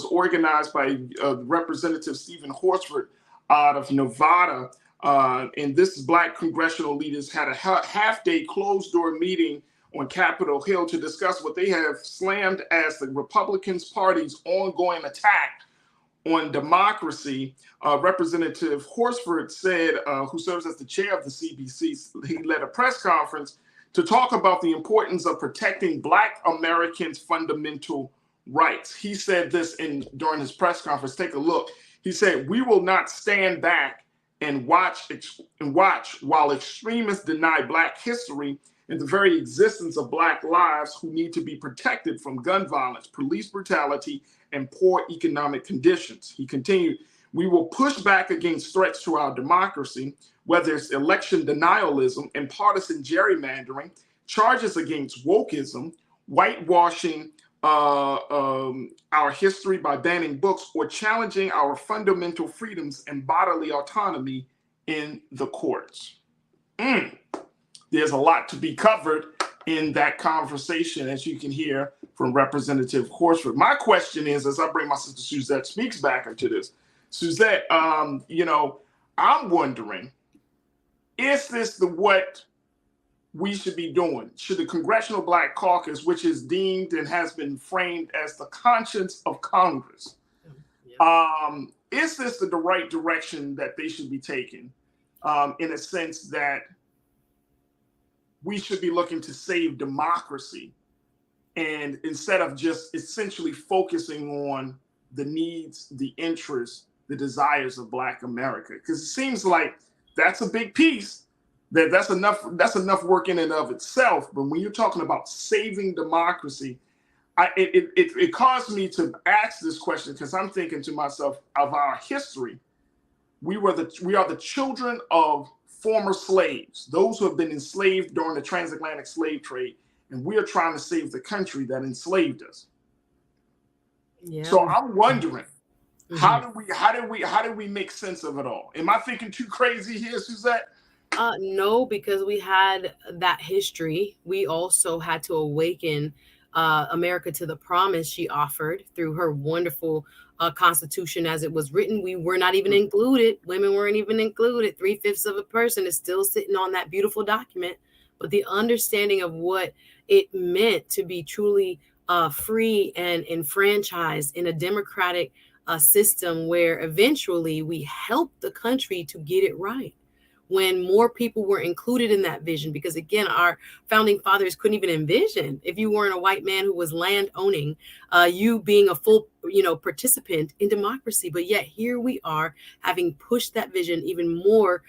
organized by Representative Stephen Horsford out of Nevada. And this Black congressional leaders had a half-day closed-door meeting on Capitol Hill to discuss what they have slammed as the Republican Party's ongoing attack on democracy. Representative Horsford said, who serves as the chair of the CBC, he led a press conference to talk about the importance of protecting Black Americans' fundamental rights. He said this during his press conference. Take a look. He said, "We will not stand back and watch while extremists deny Black history and the very existence of Black lives who need to be protected from gun violence, police brutality, and poor economic conditions. He continued, we will push back against threats to our democracy, whether it's election denialism and partisan gerrymandering, charges against wokeism, whitewashing our history by banning books, or challenging our fundamental freedoms and bodily autonomy in the courts. There's a lot to be covered in that conversation, as you can hear from Representative Horsford. My question is, as I bring my sister Suzette Speaks back into this, Suzette, you know, I'm wondering, is this what we should be doing? Should the Congressional Black Caucus, which is deemed and has been framed as the conscience of Congress, is this the right direction that they should be taking, in a sense that we should be looking to save democracy, and instead of just essentially focusing on the needs, the interests, the desires of Black America? Because it seems like that's a big piece. That's enough work in and of itself. But when you're talking about saving democracy, it caused me to ask this question, because I'm thinking to myself of our history. We are the children of former slaves, those who have been enslaved during the transatlantic slave trade, and we are trying to save the country that enslaved us. Yeah. So I'm wondering, how do we make sense of it all? Am I thinking too crazy here, Suzette? No, because we had that history. We also had to awaken America to the promise she offered through her wonderful Constitution as it was written. We were not even included. Women weren't even included. 3/5 of a person is still sitting on that beautiful document. But the understanding of what it meant to be truly free and enfranchised in a democratic system where eventually we helped the country to get it right, when more people were included in that vision. Because again, our founding fathers couldn't even envision, if you weren't a white man who was land owning, you being a full, participant in democracy. But yet here we are, having pushed that vision even more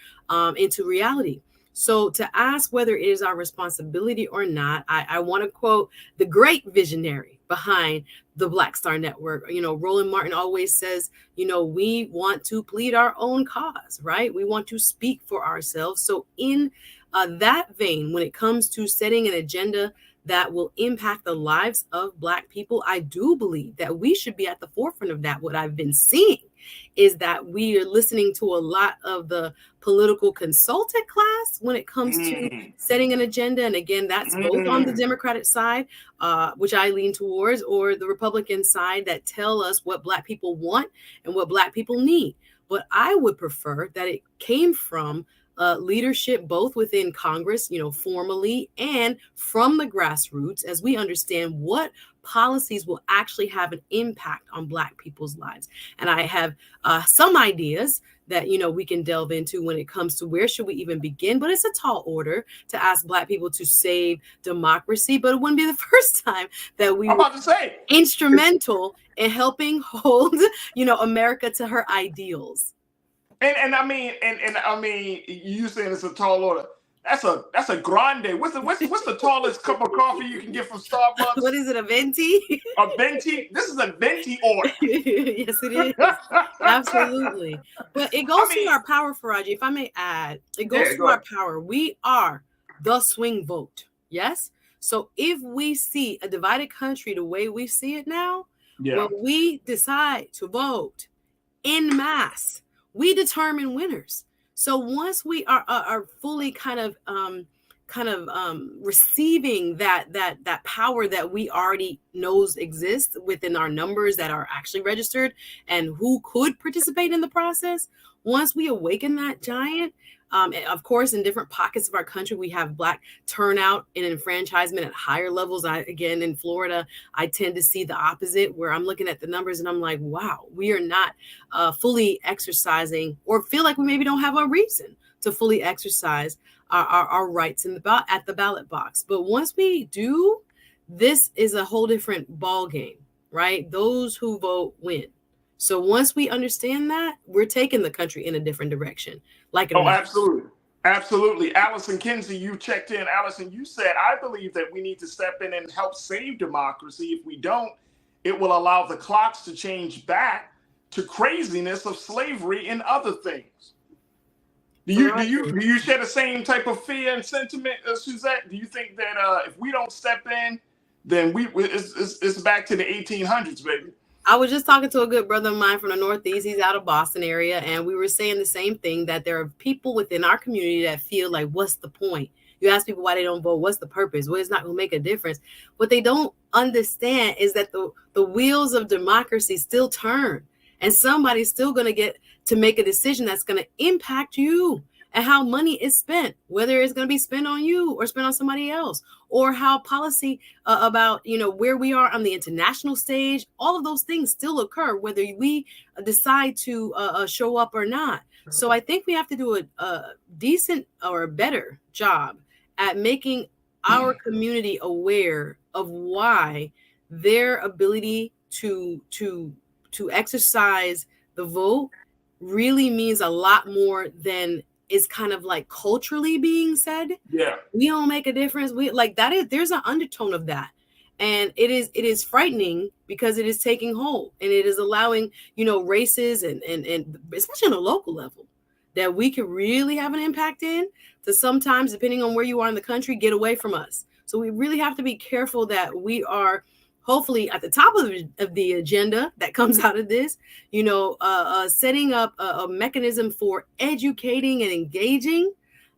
into reality. So to ask whether it is our responsibility or not, I want to quote the great visionary behind the Black Star Network. Roland Martin always says, we want to plead our own cause, right? We want to speak for ourselves. So in that vein, when it comes to setting an agenda that will impact the lives of Black people, I do believe that we should be at the forefront of that. What I've been seeing is that we are listening to a lot of the political consultant class when it comes to setting an agenda. And again, that's both on the Democratic side, which I lean towards, or the Republican side, that tell us what Black people want and what Black people need. But I would prefer that it came from leadership, both within Congress, formally, and from the grassroots, as we understand what policies will actually have an impact on Black people's lives. And I have some ideas that, we can delve into when it comes to where should we even begin. But it's a tall order to ask Black people to save democracy. But it wouldn't be the first time that we were instrumental in helping hold, America to her ideals. And I mean, you saying it's a tall order. That's a grande. What's the tallest cup of coffee you can get from Starbucks? What is it, a venti? A venti? This is a venti order. Yes, it is. Absolutely. But it goes to our power, Farajii, if I may add. It goes to our power. We are the swing vote. Yes? So if we see a divided country the way we see it now, when we decide to vote en masse, we determine winners. So once we are fully kind of receiving that power that we already knows exists within our numbers that are actually registered and who could participate in the process, once we awaken that giant, of course, in different pockets of our country, we have Black turnout and enfranchisement at higher levels. Again, in Florida, I tend to see the opposite, where I'm looking at the numbers and I'm like, wow, we are not fully exercising, or feel like we maybe don't have a reason to fully exercise our rights at the ballot box. But once we do, this is a whole different ball game, right? Those who vote win. So once we understand that, we're taking the country in a different direction. Absolutely. Absolutely. Allison Kinsey, you checked in. Allison, you said, I believe that we need to step in and help save democracy. If we don't, it will allow the clocks to change back to craziness of slavery and other things. Do you share the same type of fear and sentiment, Suzette? Do you think that if we don't step in, then it's back to the 1800s, baby? I was just talking to a good brother of mine from the Northeast. He's out of Boston area. And we were saying the same thing, that there are people within our community that feel like, what's the point? You ask people why they don't vote. What's the purpose? Well, it's not going to make a difference. What they don't understand is that the wheels of democracy still turn. And somebody's still going to get to make a decision that's going to impact you and how money is spent, whether it's going to be spent on you or spent on somebody else, or how policy about, where we are on the international stage. All of those things still occur, whether we decide to show up or not. So I think we have to do a decent or a better job at making our community aware of why their ability to exercise the vote really means a lot more than is kind of like culturally being said. Yeah, we don't make a difference. There's an undertone of that, and it is frightening because it is taking hold, and it is allowing races and especially on a local level that we can really have an impact in to sometimes, depending on where you are in the country, get away from us. So we really have to be careful that we are hopefully at the top of the agenda that comes out of this, setting up a mechanism for educating and engaging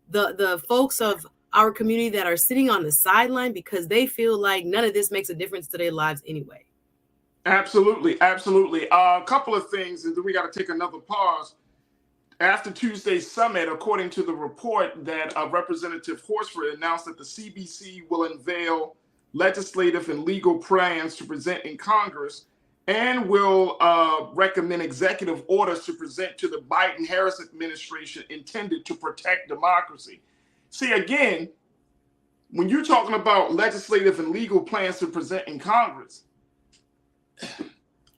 the folks of our community that are sitting on the sideline because they feel like none of this makes a difference to their lives anyway. Absolutely. Absolutely. A couple of things, and then we got to take another pause. After Tuesday's summit, according to the report that Representative Horsford announced that the CBC will unveil legislative and legal plans to present in Congress and will recommend executive orders to present to the Biden-Harris administration intended to protect democracy. See, again, when you're talking about legislative and legal plans to present in Congress,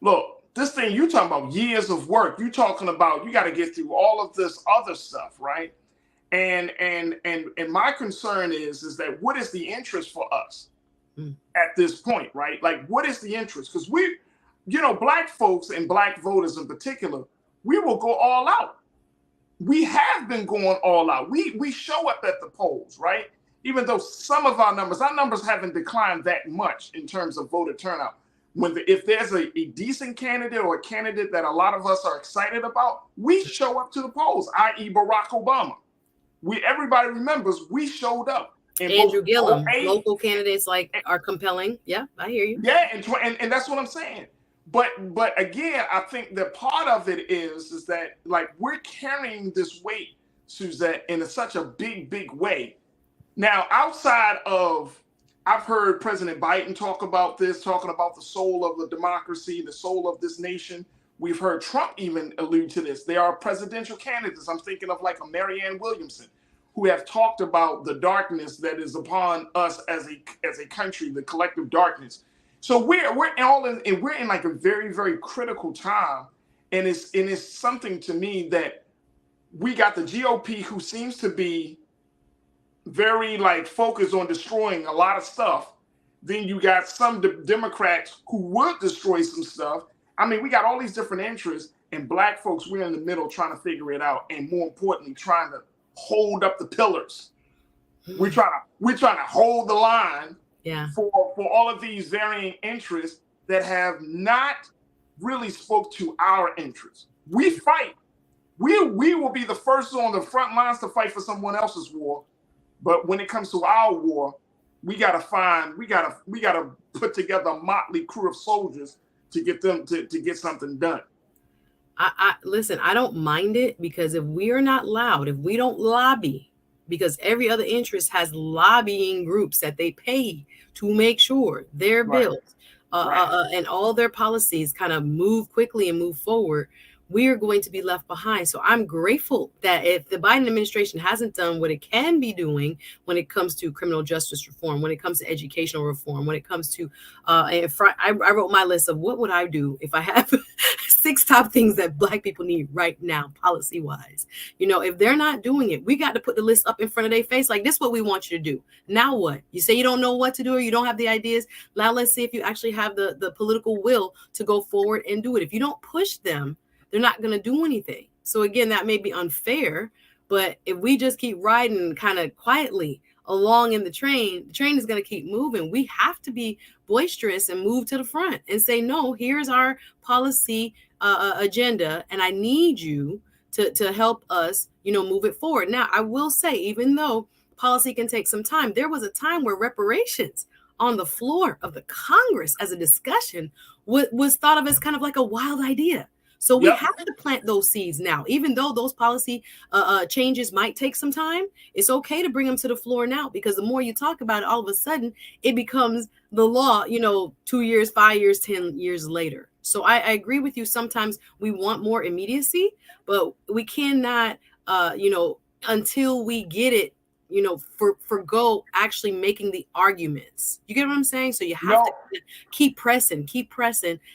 look, this thing, you're talking about years of work. You're talking about, you got to get through all of this other stuff, right? And my concern is that what is the interest for us at this point, right? Like, what is the interest? Because we, Black folks and Black voters in particular, we will go all out. We have been going all out. We show up at the polls, right? Even though some of our numbers haven't declined that much in terms of voter turnout. If there's a decent candidate or a candidate that a lot of us are excited about, we show up to the polls, i.e. Barack Obama. Everybody remembers we showed up. Andrew Gillum, local candidates are compelling. Yeah, I hear you. Yeah, and that's what I'm saying. But again, I think that part of it is that we're carrying this weight, Suzette, in such a big way. Now, outside of, I've heard President Biden talking about the soul of the democracy, the soul of this nation. We've heard Trump even allude to this. There are presidential candidates. I'm thinking of a Marianne Williamson, who have talked about the darkness that is upon us as a country, the collective darkness. So we're in a very, very critical time, and it's something to me that we got the GOP, who seems to be very focused on destroying a lot of stuff. Then you got some Democrats who would destroy some stuff. I mean, we got all these different interests, and Black folks, we're in the middle trying to figure it out, and more importantly, trying to hold up the pillars. We're trying to hold the line for all of these varying interests that have not really spoke to our interests. We fight. We will be the first on the front lines to fight for someone else's war, but when it comes to our war, we gotta put together a motley crew of soldiers to get them to get something done. Listen, I don't mind it, because if we are not loud, if we don't lobby, because every other interest has lobbying groups that they pay to make sure their bills and all their policies kind of move quickly and move forward, we are going to be left behind. So I'm grateful that if the Biden administration hasn't done what it can be doing when it comes to criminal justice reform, when it comes to educational reform, when it comes to, I wrote my list of what would I do if I have 6 top things that Black people need right now, policy wise. You know, if they're not doing it, we got to put the list up in front of their face. Like, this is what we want you to do. Now what? You say you don't know what to do or you don't have the ideas. Now let's see if you actually have the political will to go forward and do it. If you don't push them, they're not going to do anything. So again, that may be unfair, but if we just keep riding kind of quietly along in the train is going to keep moving. We have to be boisterous and move to the front and say, no, here's our policy agenda, and I need you to help us, you know, move it forward. Now, I will say, even though policy can take some time, there was a time where reparations on the floor of the Congress as a discussion was thought of as kind of like a wild idea. So we have to plant those seeds now, even though those policy changes might take some time. It's okay to bring them to the floor now, because the more you talk about it, all of a sudden it becomes the law, you know, 2 years, 5 years, 10 years later. So I agree with you. Sometimes we want more immediacy, but we cannot, you know, until we get it, you know, forgo actually making the arguments. You get what I'm saying? So you have to keep pressing.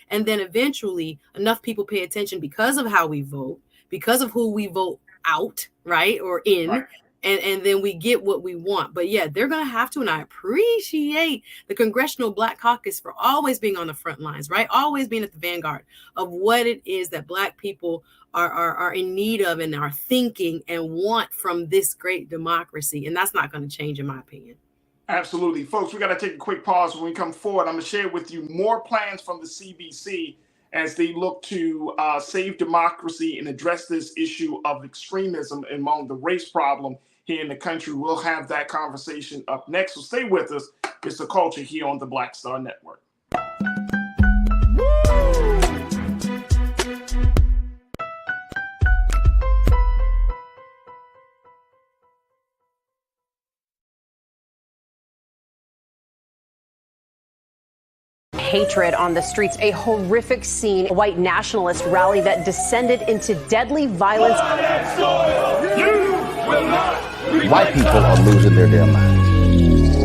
And then eventually enough people pay attention because of how we vote, because of who we vote out, right? Or in. Right. And then we get what we want. But yeah, they're going to have to. And I appreciate the Congressional Black Caucus for always being on the front lines, right? Always being at the vanguard of what it is that Black people are in need of and are thinking and want from this great democracy. And that's not going to change, in my opinion. Absolutely. Folks, we got to take a quick pause. When we come forward, I'm going to share with you more plans from the CBC as they look to save democracy and address this issue of extremism among the race problem here in the country. We'll have that conversation up next. So stay with us. It's The Culture here on the Black Star Network. Hatred on the streets, a horrific scene, a white nationalist rally that descended into deadly violence. White people are losing their damn minds.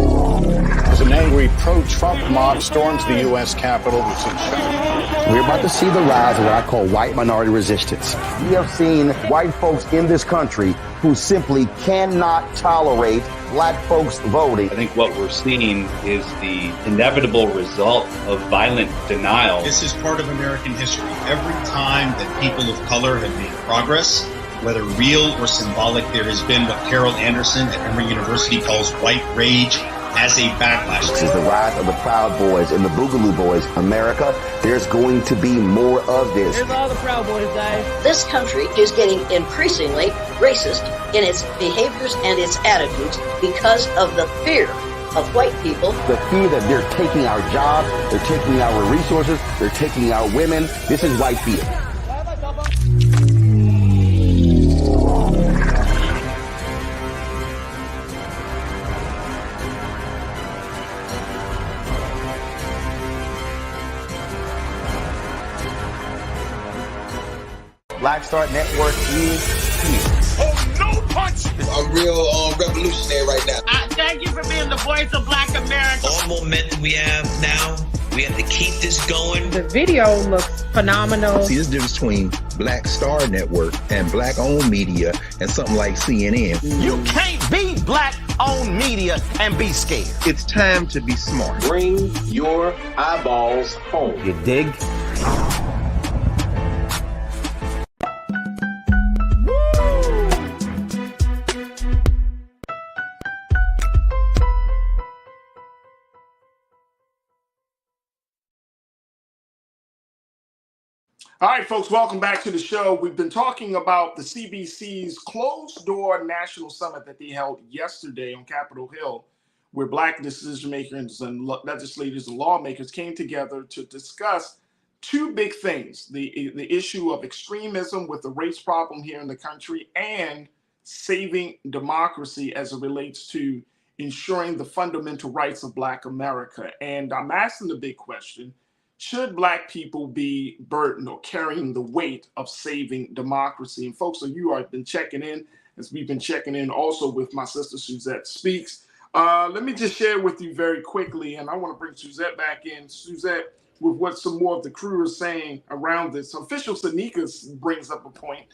As an angry pro-Trump mob storms the U.S. Capitol, we've seen shots. We're about to see the rise of what I call white minority resistance. We have seen white folks in this country who simply cannot tolerate Black folks voting. I think what we're seeing is the inevitable result of violent denial. This is part of American history. Every time that people of color have made progress, whether real or symbolic, there has been what Carol Anderson at Emory University calls white rage as a backlash. This is the rise of the Proud Boys and the Boogaloo Boys. America, there's going to be more of this. Here's all the Proud Boys, guys. This country is getting increasingly racist in its behaviors and its attitudes because of the fear of white people. The fear that they're taking our jobs, they're taking our resources, they're taking our women. This is white fear. Black Star Network is here. Oh, no punch! I'm real revolutionary right now. Thank you for being the voice of Black America. All momentum we have now, we have to keep this going. The video looks phenomenal. See, there's a difference between Black Star Network and Black-owned media and something like CNN. You can't be Black-owned media and be scared. It's time to be smart. Bring your eyeballs home. You dig? All right, folks, welcome back to the show. We've been talking about the CBC's closed-door national summit that they held yesterday on Capitol Hill, where Black decision makers and legislators and lawmakers came together to discuss two big things: the issue of extremism with the race problem here in the country and saving democracy as it relates to ensuring the fundamental rights of Black America. And I'm asking the big question: should Black people be burdened or carrying the weight of saving democracy? And folks, so you have been checking in, as we've been checking in also with my sister Suzette Speaks. Let me just share with you very quickly, and I want to bring Suzette back in. Suzette, with what some more of the crew is saying around this. Official Sanika brings up a point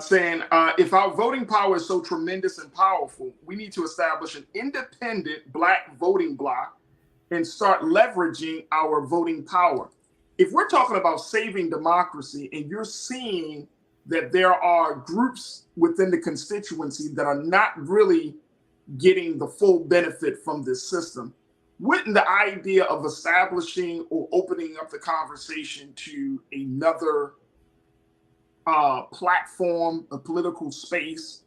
saying, if our voting power is so tremendous and powerful, we need to establish an independent Black voting bloc and start leveraging our voting power. If we're talking about saving democracy and you're seeing that there are groups within the constituency that are not really getting the full benefit from this system, wouldn't the idea of establishing or opening up the conversation to another platform, a political space,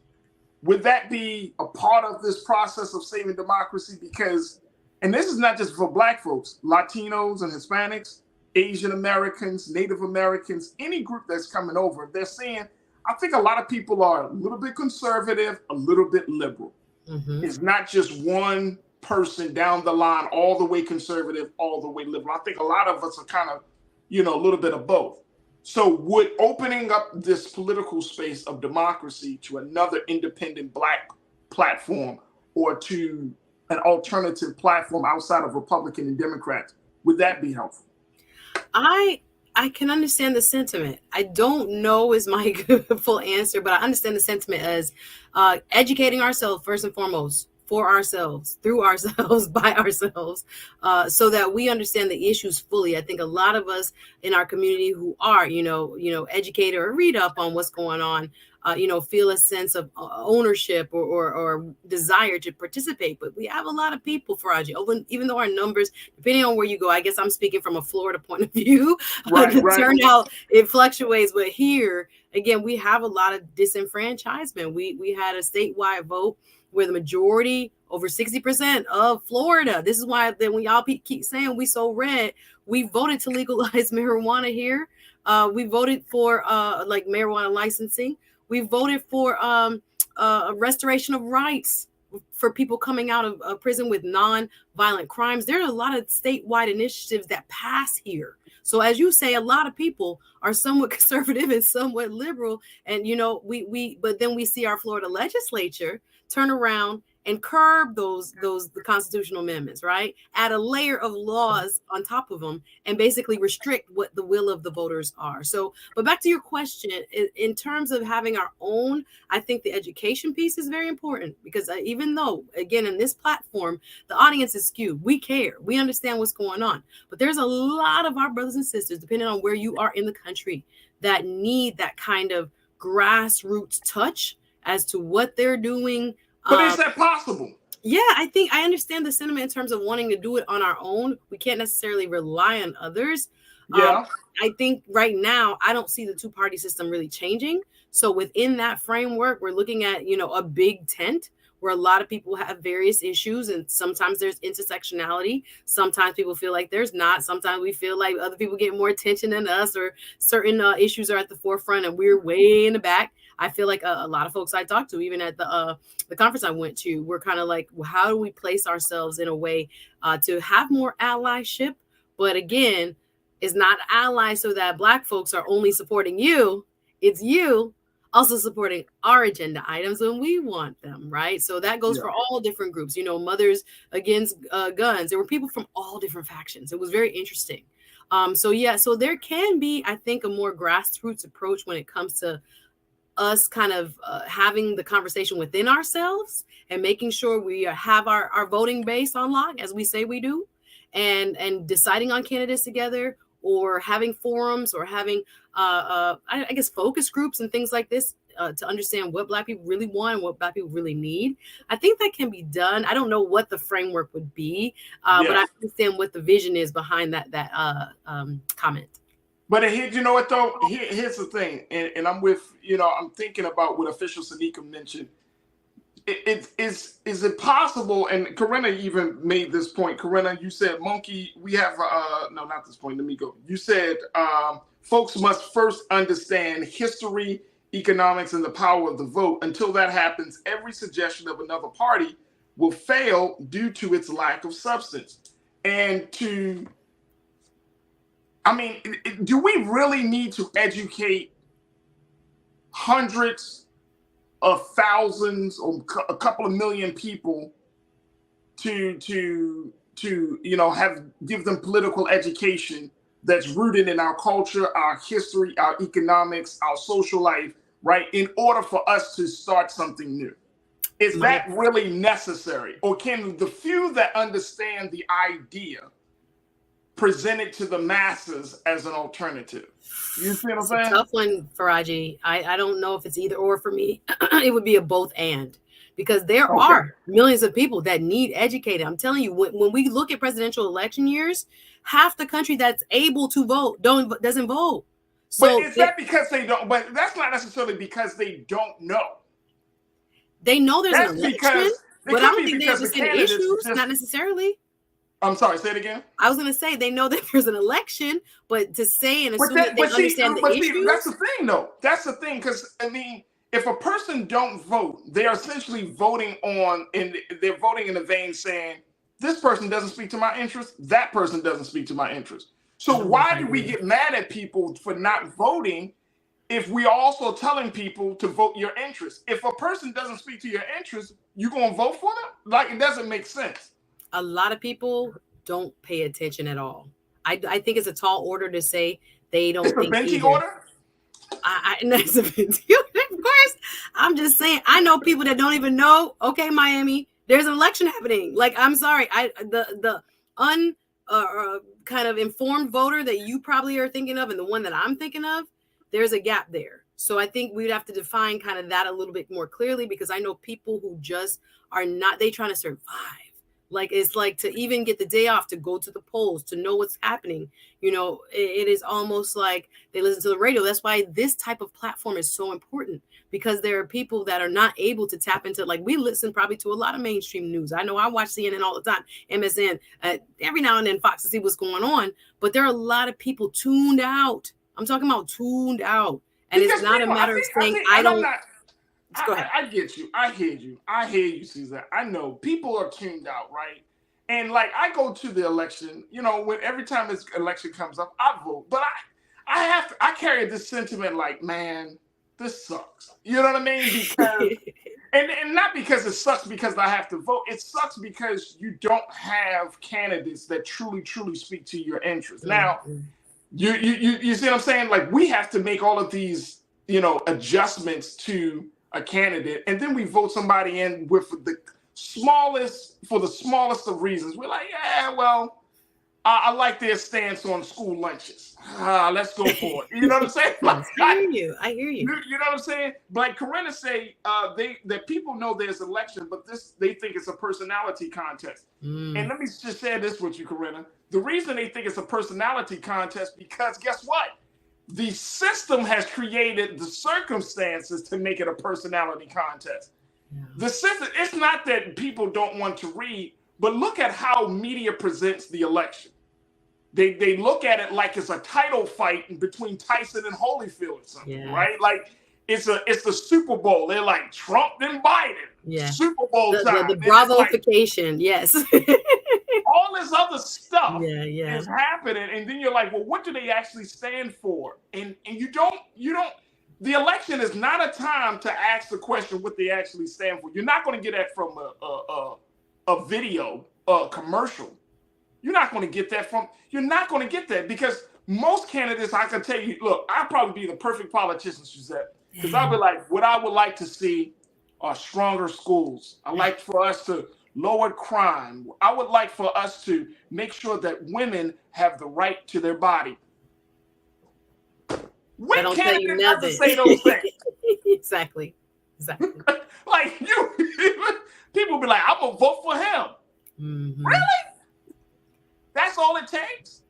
would that be a part of this process of saving democracy? Because, and this is not just for Black folks, Latinos and Hispanics, Asian Americans, Native Americans, any group that's coming over, they're saying, I think a lot of people are a little bit conservative, a little bit liberal. It's not just one person down the line, all the way conservative, all the way liberal. I think a lot of us are kind of, a little bit of both. So would opening up this political space of democracy to another independent Black platform or to an alternative platform outside of Republican and Democrats, would that be helpful? I can understand the sentiment. I don't know is my full answer, but I understand the sentiment as educating ourselves first and foremost, for ourselves, through ourselves, by ourselves, so that we understand the issues fully. I think a lot of us in our community who are, educated or read up on what's going on, feel a sense of ownership or desire to participate. But we have a lot of people, Farajii, even though our numbers, depending on where you go, I guess I'm speaking from a Florida point of view, turn out it fluctuates. But here, again, we have a lot of disenfranchisement. We had a statewide vote where the majority, over 60% of Florida, this is why then when y'all keep saying we so red, we voted to legalize marijuana here. We voted for like marijuana licensing. We voted for a restoration of rights for people coming out of prison with non-violent crimes. There are a lot of statewide initiatives that pass here. So as you say, a lot of people are somewhat conservative and somewhat liberal. And, but then we see our Florida legislature turn around and curb the constitutional amendments, right? Add a layer of laws on top of them and basically restrict what the will of the voters are. So, but back to your question, in terms of having our own, I think the education piece is very important because even though, again, in this platform, the audience is skewed, we care, we understand what's going on, but there's a lot of our brothers and sisters, depending on where you are in the country, that need that kind of grassroots touch as to what they're doing. But is that possible? Yeah, I think I understand the sentiment in terms of wanting to do it on our own. We can't necessarily rely on others. Yeah. I think right now, I don't see the two-party system really changing. So within that framework, we're looking at, a big tent where a lot of people have various issues. And sometimes there's intersectionality. Sometimes people feel like there's not. Sometimes we feel like other people get more attention than us, or certain issues are at the forefront and we're way in the back. I feel like a lot of folks I talked to, even at the conference I went to, were kind of like, well, how do we place ourselves in a way to have more allyship? But again, it's not allies so that Black folks are only supporting you. It's you also supporting our agenda items when we want them, right? So that goes for all different groups, Mothers Against Guns. There were people from all different factions. It was very interesting. So there can be, I think, a more grassroots approach when it comes to us kind of having the conversation within ourselves and making sure we have our voting base on lock, as we say we do, and deciding on candidates together, or having forums, or having, I guess, focus groups and things like this to understand what Black people really want and what Black people really need. I think that can be done. I don't know what the framework would be, but I understand what the vision is behind that comment. But you know what though? Here's the thing, and I'm with, I'm thinking about what Official Sanika mentioned. Is it possible? And Corinna even made this point. Corinna, you said, Monkey, we have no, not this point. Let me go. You said folks must first understand history, economics, and the power of the vote. Until that happens, every suggestion of another party will fail due to its lack of substance. And do we really need to educate hundreds of thousands or a couple of million people to to give them political education that's rooted in our culture, our history, our economics, our social life, right? In order for us to start something new. Is that really necessary? Or can the few that understand the idea present it to the masses as an alternative? You see what I'm saying? It's a tough one, Farajii. I don't know if it's either or for me. It would be a both and. Because there are millions of people that need educated. I'm telling you, when we look at presidential election years, half the country that's able to vote doesn't vote. So but is that because they don't? But that's not necessarily because they don't know. They know there's an election, but I don't think they understand the issues. Not necessarily. I'm sorry. Say it again. I was going to say they know that there's an election, but to say and assume that they understand the issues. That's the thing, though. That's the thing, because I mean, if a person don't vote, they are essentially voting they're voting in the vein saying, this person doesn't speak to my interest, that person doesn't speak to my interest. So why do we get mad at people for not voting if we are also telling people to vote your interest? If a person doesn't speak to your interest, you going to vote for them? Like, it doesn't make sense. A lot of people don't pay attention at all. I think it's a tall order to say they don't think it's a Benty order? That's a big deal. Of course, I'm just saying. I know people that don't even know. Okay, Miami, there's an election happening. Like, I'm sorry, the kind of informed voter that you probably are thinking of, and the one that I'm thinking of, there's a gap there. So I think we'd have to define kind of that a little bit more clearly, because I know people who just are not. They trying to survive. Like, it's like to even get the day off to go to the polls, to know what's happening. It is almost like they listen to the radio. That's why this type of platform is so important, because there are people that are not able to tap into, like, we listen probably to a lot of mainstream news. I know I watch CNN all the time, MSN, every now and then Fox to see what's going on. But there are a lot of people tuned out. I'm talking about tuned out. And because it's not a matter of saying I don't. I get you. I hear you. I hear you, Caesar. I know people are tuned out, right? And like, I go to the election, when every time this election comes up, I vote. But I carry this sentiment like, man, this sucks. You know what I mean? Because and not because it sucks because I have to vote. It sucks because you don't have candidates that truly speak to your interests. Now, you see what I'm saying? Like, we have to make all of these, adjustments to a candidate, and then we vote somebody in with the smallest of reasons. We're like, yeah, well, I like their stance on school lunches. Let's go for it. You know what I'm saying? Like, I hear you. You know what I'm saying? Like Corinna say, that people know there's election, but they think it's a personality contest. And let me just share this with you, Corinna. The reason they think it's a personality contest, because guess what? The system has created the circumstances to make it a personality contest. Yeah. The system, it's not that people don't want to read, but look at how media presents the election. They look at it like it's a title fight between Tyson and Holyfield or something, right? Like, it's the Super Bowl. They're like Trump and Biden. Yeah. Super Bowl time. The bravoification, yes. All this other stuff is happening, and then you're like, well, what do they actually stand for? And you don't. The election is not a time to ask the question what they actually stand for. You're not going to get that from a video, a commercial. You're not going to get that from. You're not going to get that because most candidates, I can tell you, look, I'd probably be the perfect politician, Suzette, because I'd be like, what I would like to see are stronger schools. I like for us to lower crime. I would like for us to make sure that women have the right to their body. When candidates have to say those things? Exactly. Like, people be like, I'm gonna vote for him. Mm-hmm. Really? That's all it takes?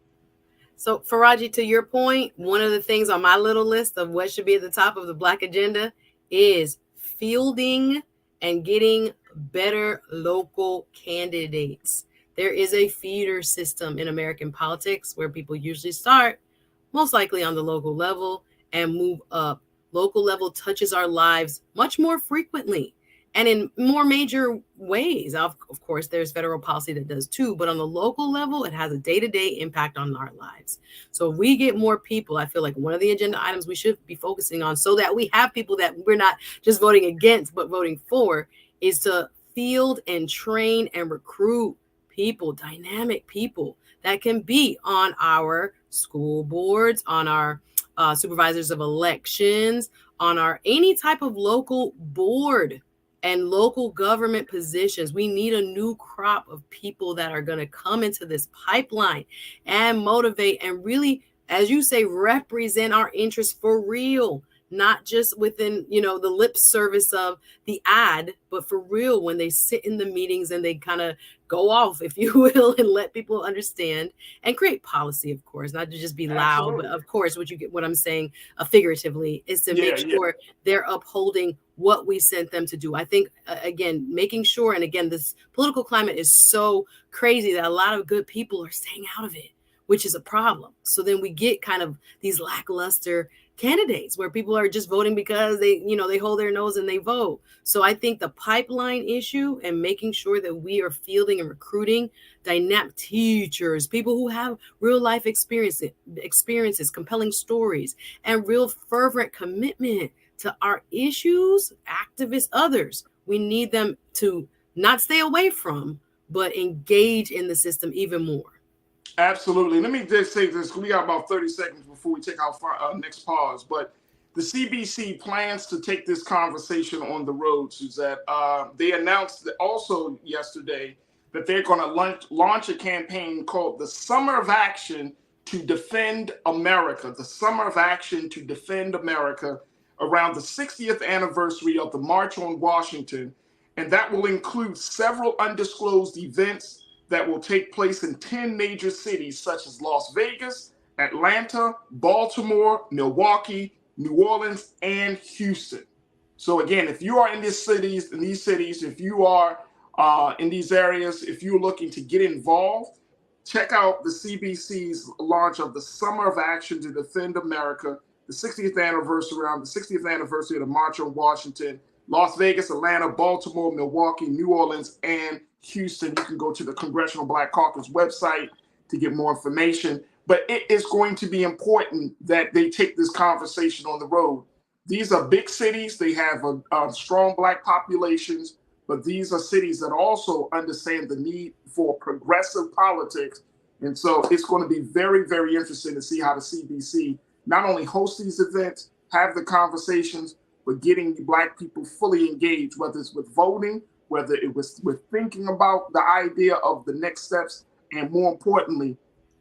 So, Farajii, to your point, one of the things on my little list of what should be at the top of the Black agenda is fielding and getting better local candidates. There is a feeder system in American politics where people usually start most likely on the local level and move up. Local level touches our lives much more frequently and in more major ways. Of course, there's federal policy that does too, but on the local level, it has a day-to-day impact on our lives. So if we get more people, I feel like one of the agenda items we should be focusing on so that we have people that we're not just voting against, but voting for, is to field and train and recruit people, dynamic people that can be on our school boards, on our supervisors of elections, on our any type of local board and local government positions. We need a new crop of people that are going to come into this pipeline and motivate and really, as you say, represent our interests for real. Not just within, the lip service of the ad, but for real when they sit in the meetings and they kind of go off, if you will, and let people understand and create policy, of course, not to just be loud, Absolutely. but of course, what I'm saying figuratively is to make sure they're upholding what we sent them to do. I think, again, making sure, and again, this political climate is so crazy that a lot of good people are staying out of it, which is a problem. So then we get kind of these lackluster candidates where people are just voting because they hold their nose and they vote. So I think the pipeline issue and making sure that we are fielding and recruiting dynamic teachers, people who have real life experiences, compelling stories, and real fervent commitment to our issues, activists, others. We need them to not stay away from, but engage in the system even more. Absolutely. Let me just say this. We got about 30 seconds before we take our next pause. But the CBC plans to take this conversation on the road, Suzette. They announced that also yesterday that they're going to launch a campaign called the Summer of Action to Defend America. The Summer of Action to Defend America around the 60th anniversary of the March on Washington. And that will include several undisclosed events that will take place in 10 major cities such as Las Vegas, Atlanta, Baltimore, Milwaukee, New Orleans, and Houston. So again, if you are in these cities, if you are in these areas, if you're looking to get involved, check out the CBC's launch of the Summer of Action to Defend America, the 60th anniversary, around the 60th anniversary of the March on Washington, Las Vegas, Atlanta, Baltimore, Milwaukee, New Orleans, and Houston. You can go to the Congressional Black Caucus website to get more information. But it is going to be important that they take this conversation on the road. These are big cities. They have strong Black populations, but these are cities that also understand the need for progressive politics. And so it's going to be very, very interesting to see how the CBC not only hosts these events, have the conversations, but getting Black people fully engaged, whether it's with voting, whether it was with thinking about the idea of the next steps, and more importantly,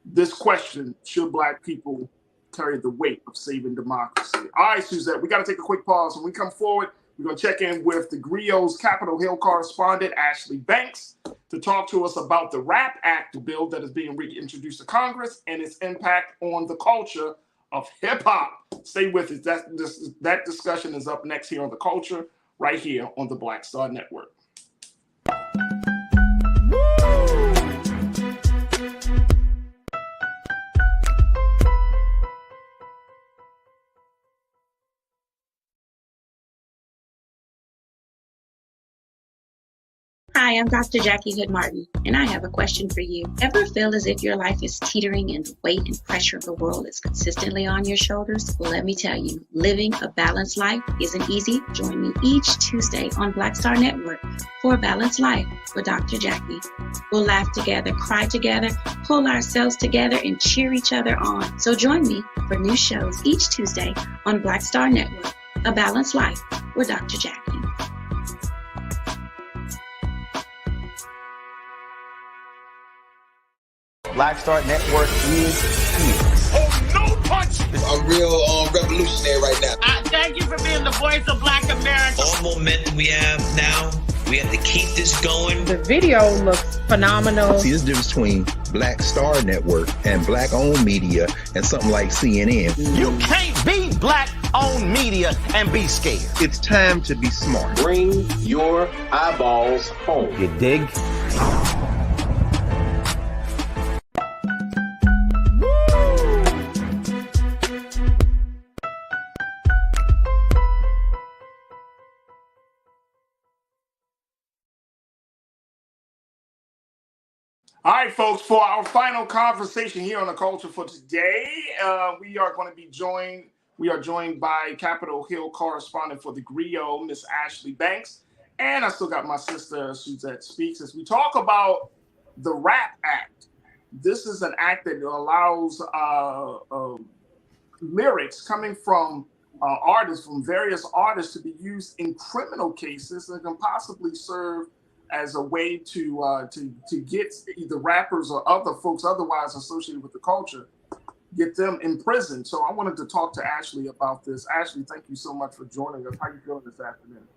this question, should Black people carry the weight of saving democracy? All right, Suzette, we got to take a quick pause. When we come forward, we're going to check in with the Grio's Capitol Hill correspondent, Ashley Banks, to talk to us about the RAP Act bill that is being reintroduced to Congress and its impact on the culture of hip-hop. Stay with us. That discussion is up next here on The Culture, right here on the Black Star Network. Hi, I'm Dr. Jackie Hood Martin, and I have a question for you. Ever feel as if your life is teetering and the weight and pressure of the world is consistently on your shoulders? Well, let me tell you, living a balanced life isn't easy. Join me each Tuesday on Black Star Network for a Balanced Life with Dr. Jackie. We'll laugh together, cry together, pull ourselves together, and cheer each other on. So join me for new shows each Tuesday on Black Star Network, A Balanced Life with Dr. Jackie. Black Star Network is here. Oh, no punch! I'm real revolutionary right now. Thank you for being the voice of Black America. All momentum we have now, we have to keep this going. The video looks phenomenal. See, there's a difference between Black Star Network and Black-owned media and something like CNN. You can't be Black-owned media and be scared. It's time to be smart. Bring your eyeballs home. You dig? All right, folks, for our final conversation here on The Culture for today, we are joined by Capitol Hill correspondent for the Grio, Miss Ashley Banks, and I still got my sister, Suzette Speaks, as we talk about the Rap Act. This is an act that allows lyrics coming from artists, from various artists, to be used in criminal cases and can possibly serve as a way to get either rappers or other folks otherwise associated with the culture, get them in prison. So I wanted to talk to Ashley about this. Ashley, thank you so much for joining us. How are you feeling this afternoon?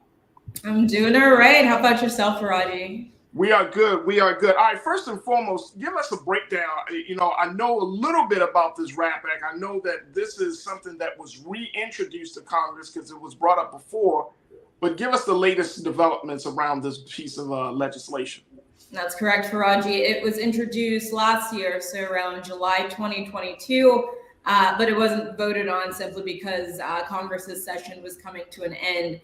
I'm doing all right. How about yourself, Farajii? We are good. We are good. All right. First and foremost, give us a breakdown. You know, I know a little bit about this Rap Act. I know that this is something that was reintroduced to Congress because it was brought up before. But give us the latest developments around this piece of legislation. That's correct, Farajii. It was introduced last year, so around July 2022, but it wasn't voted on simply because Congress's session was coming to an end.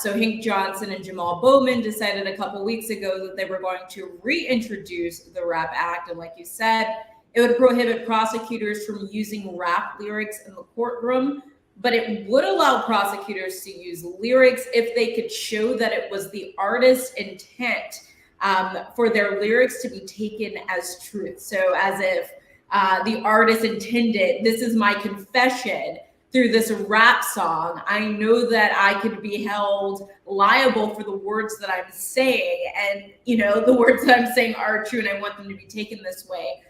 So Hank Johnson and Jamal Bowman decided a couple weeks ago that they were going to reintroduce the Rap Act. And like you said, it would prohibit prosecutors from using rap lyrics in the courtroom, but it would allow prosecutors to use lyrics if they could show that it was the artist's intent for their lyrics to be taken as truth. So as if the artist intended, this is my confession through this rap song. I know that I could be held liable for the words that I'm saying. And, you know, the words that I'm saying are true and I want them to be taken this way.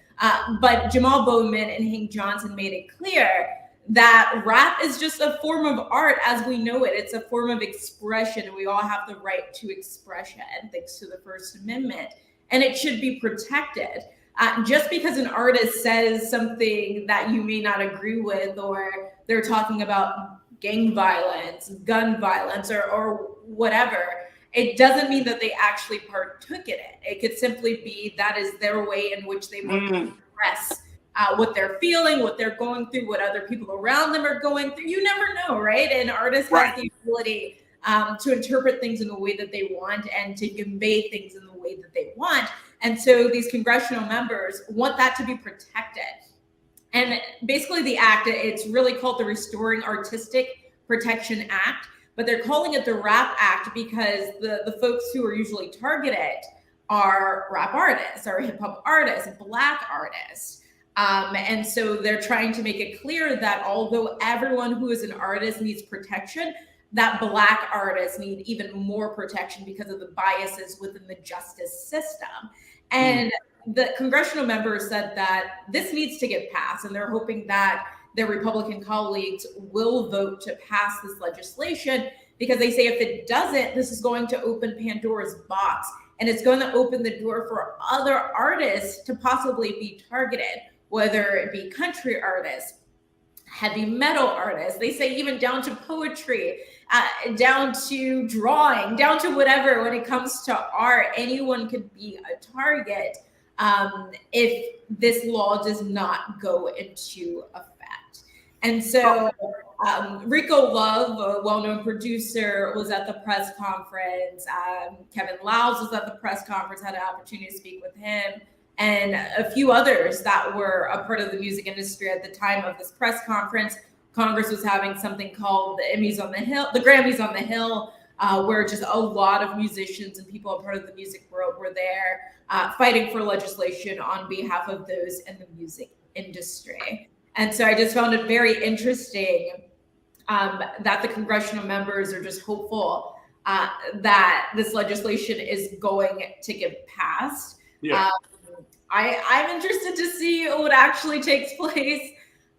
But Jamal Bowman and Hank Johnson made it clear that rap is just a form of art as we know it. It's a form of expression. And we all have the right to expression, thanks to the First Amendment. And it should be protected. Just because an artist says something that you may not agree with, or they're talking about gang violence, gun violence, or whatever, it doesn't mean that they actually partook in it. It could simply be that is their way in which they want to express what they're feeling, what they're going through, what other people around them are going through. You never know, right? An artist has the ability to interpret things in the way that they want and to convey things in the way that they want. And so these congressional members want that to be protected. And basically the act, it's really called the Restoring Artistic Protection Act, but they're calling it the Rap Act because the folks who are usually targeted are rap artists or hip hop artists, Black artists. And so they're trying to make it clear that although everyone who is an artist needs protection, that Black artists need even more protection because of the biases within the justice system. And the congressional members said that this needs to get passed, and they're hoping that their Republican colleagues will vote to pass this legislation, because they say if it doesn't, this is going to open Pandora's box, and it's going to open the door for other artists to possibly be targeted, whether it be country artists, heavy metal artists, they say even down to poetry, down to drawing, down to whatever. When it comes to art, anyone could be a target if this law does not go into effect. And so Rico Love, a well-known producer, was at the press conference. Kevin Lows was at the press conference, had an opportunity to speak with him, and a few others that were a part of the music industry at the time of this press conference. Congress was having something called the Grammys on the Hill, where just a lot of musicians and people a part of the music world were there fighting for legislation on behalf of those in the music industry. And so I just found it very interesting that the congressional members are just hopeful that this legislation is going to get passed. Yeah. I'm interested to see what actually takes place,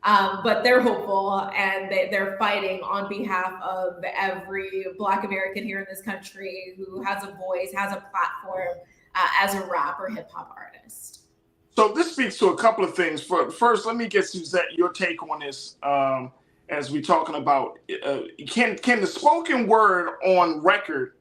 but they're hopeful and they're fighting on behalf of every Black American here in this country who has a voice, has a platform as a rap or hip hop artist. So this speaks to a couple of things. First, let me get Suzette, your take on this as we're talking about, can the spoken word on record,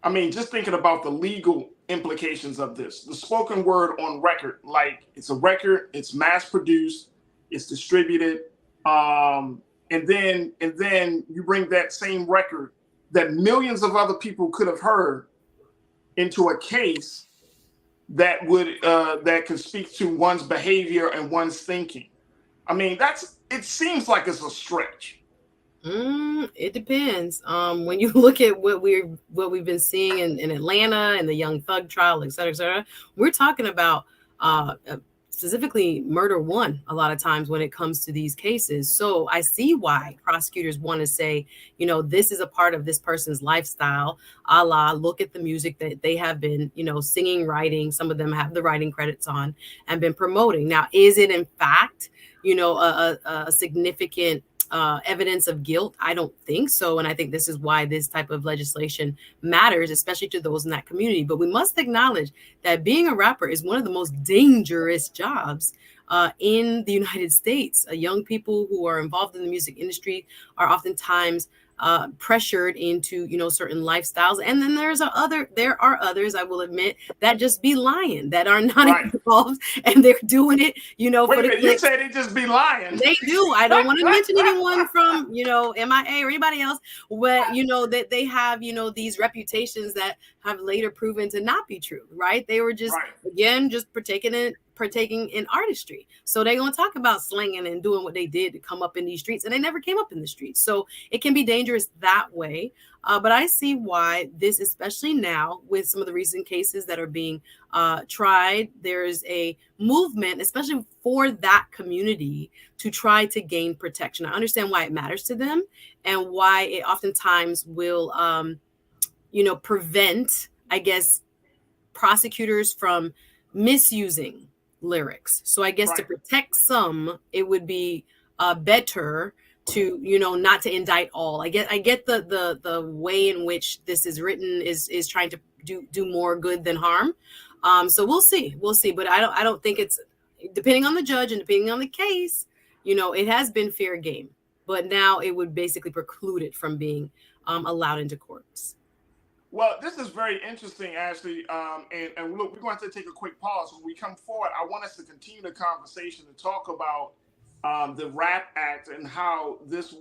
I mean, just thinking about the legal implications of this, the spoken word on record, like it's a record, it's mass produced, it's distributed, and then you bring that same record that millions of other people could have heard into a case that would that could speak to one's behavior and one's thinking. I mean, it seems like it's a stretch. It depends. When you look at what we've been seeing in Atlanta and the Young Thug trial, et cetera, we're talking about specifically murder one a lot of times when it comes to these cases. So I see why prosecutors want to say, this is a part of this person's lifestyle, a la look at the music that they have been, singing, writing. Some of them have the writing credits on and been promoting. Now, is it in fact, a significant evidence of guilt? I don't think so. And I think this is why this type of legislation matters, especially to those in that community. But we must acknowledge that being a rapper is one of the most dangerous jobs in the United States. Young people who are involved in the music industry are oftentimes pressured into certain lifestyles, and then there are others, I will admit, that just be lying, that are not involved, and they're doing it Wait for a the minute, you say they just be lying. They do. I don't want to mention anyone from MIA or anybody else, but that they have these reputations that have later proven to not be true, right? They were just again just partaking in artistry. So they're going to talk about slinging and doing what they did to come up in these streets, and they never came up in the streets. So it can be dangerous that way. But I see why this, especially now with some of the recent cases that are being tried, there's a movement, especially for that community, to try to gain protection. I understand why it matters to them and why it oftentimes will, prevent, I guess, prosecutors from misusing lyrics. So I guess to protect some, it would be better to not to indict all. I get the way in which this is written is trying to do more good than harm. So we'll see, but I don't think it's, depending on the judge and depending on the case, it has been fair game, but now it would basically preclude it from being allowed into courts. Well, this is very interesting, Ashley. And look, we're going to take a quick pause. When we come forward, I want us to continue the conversation to talk about the Rap Act and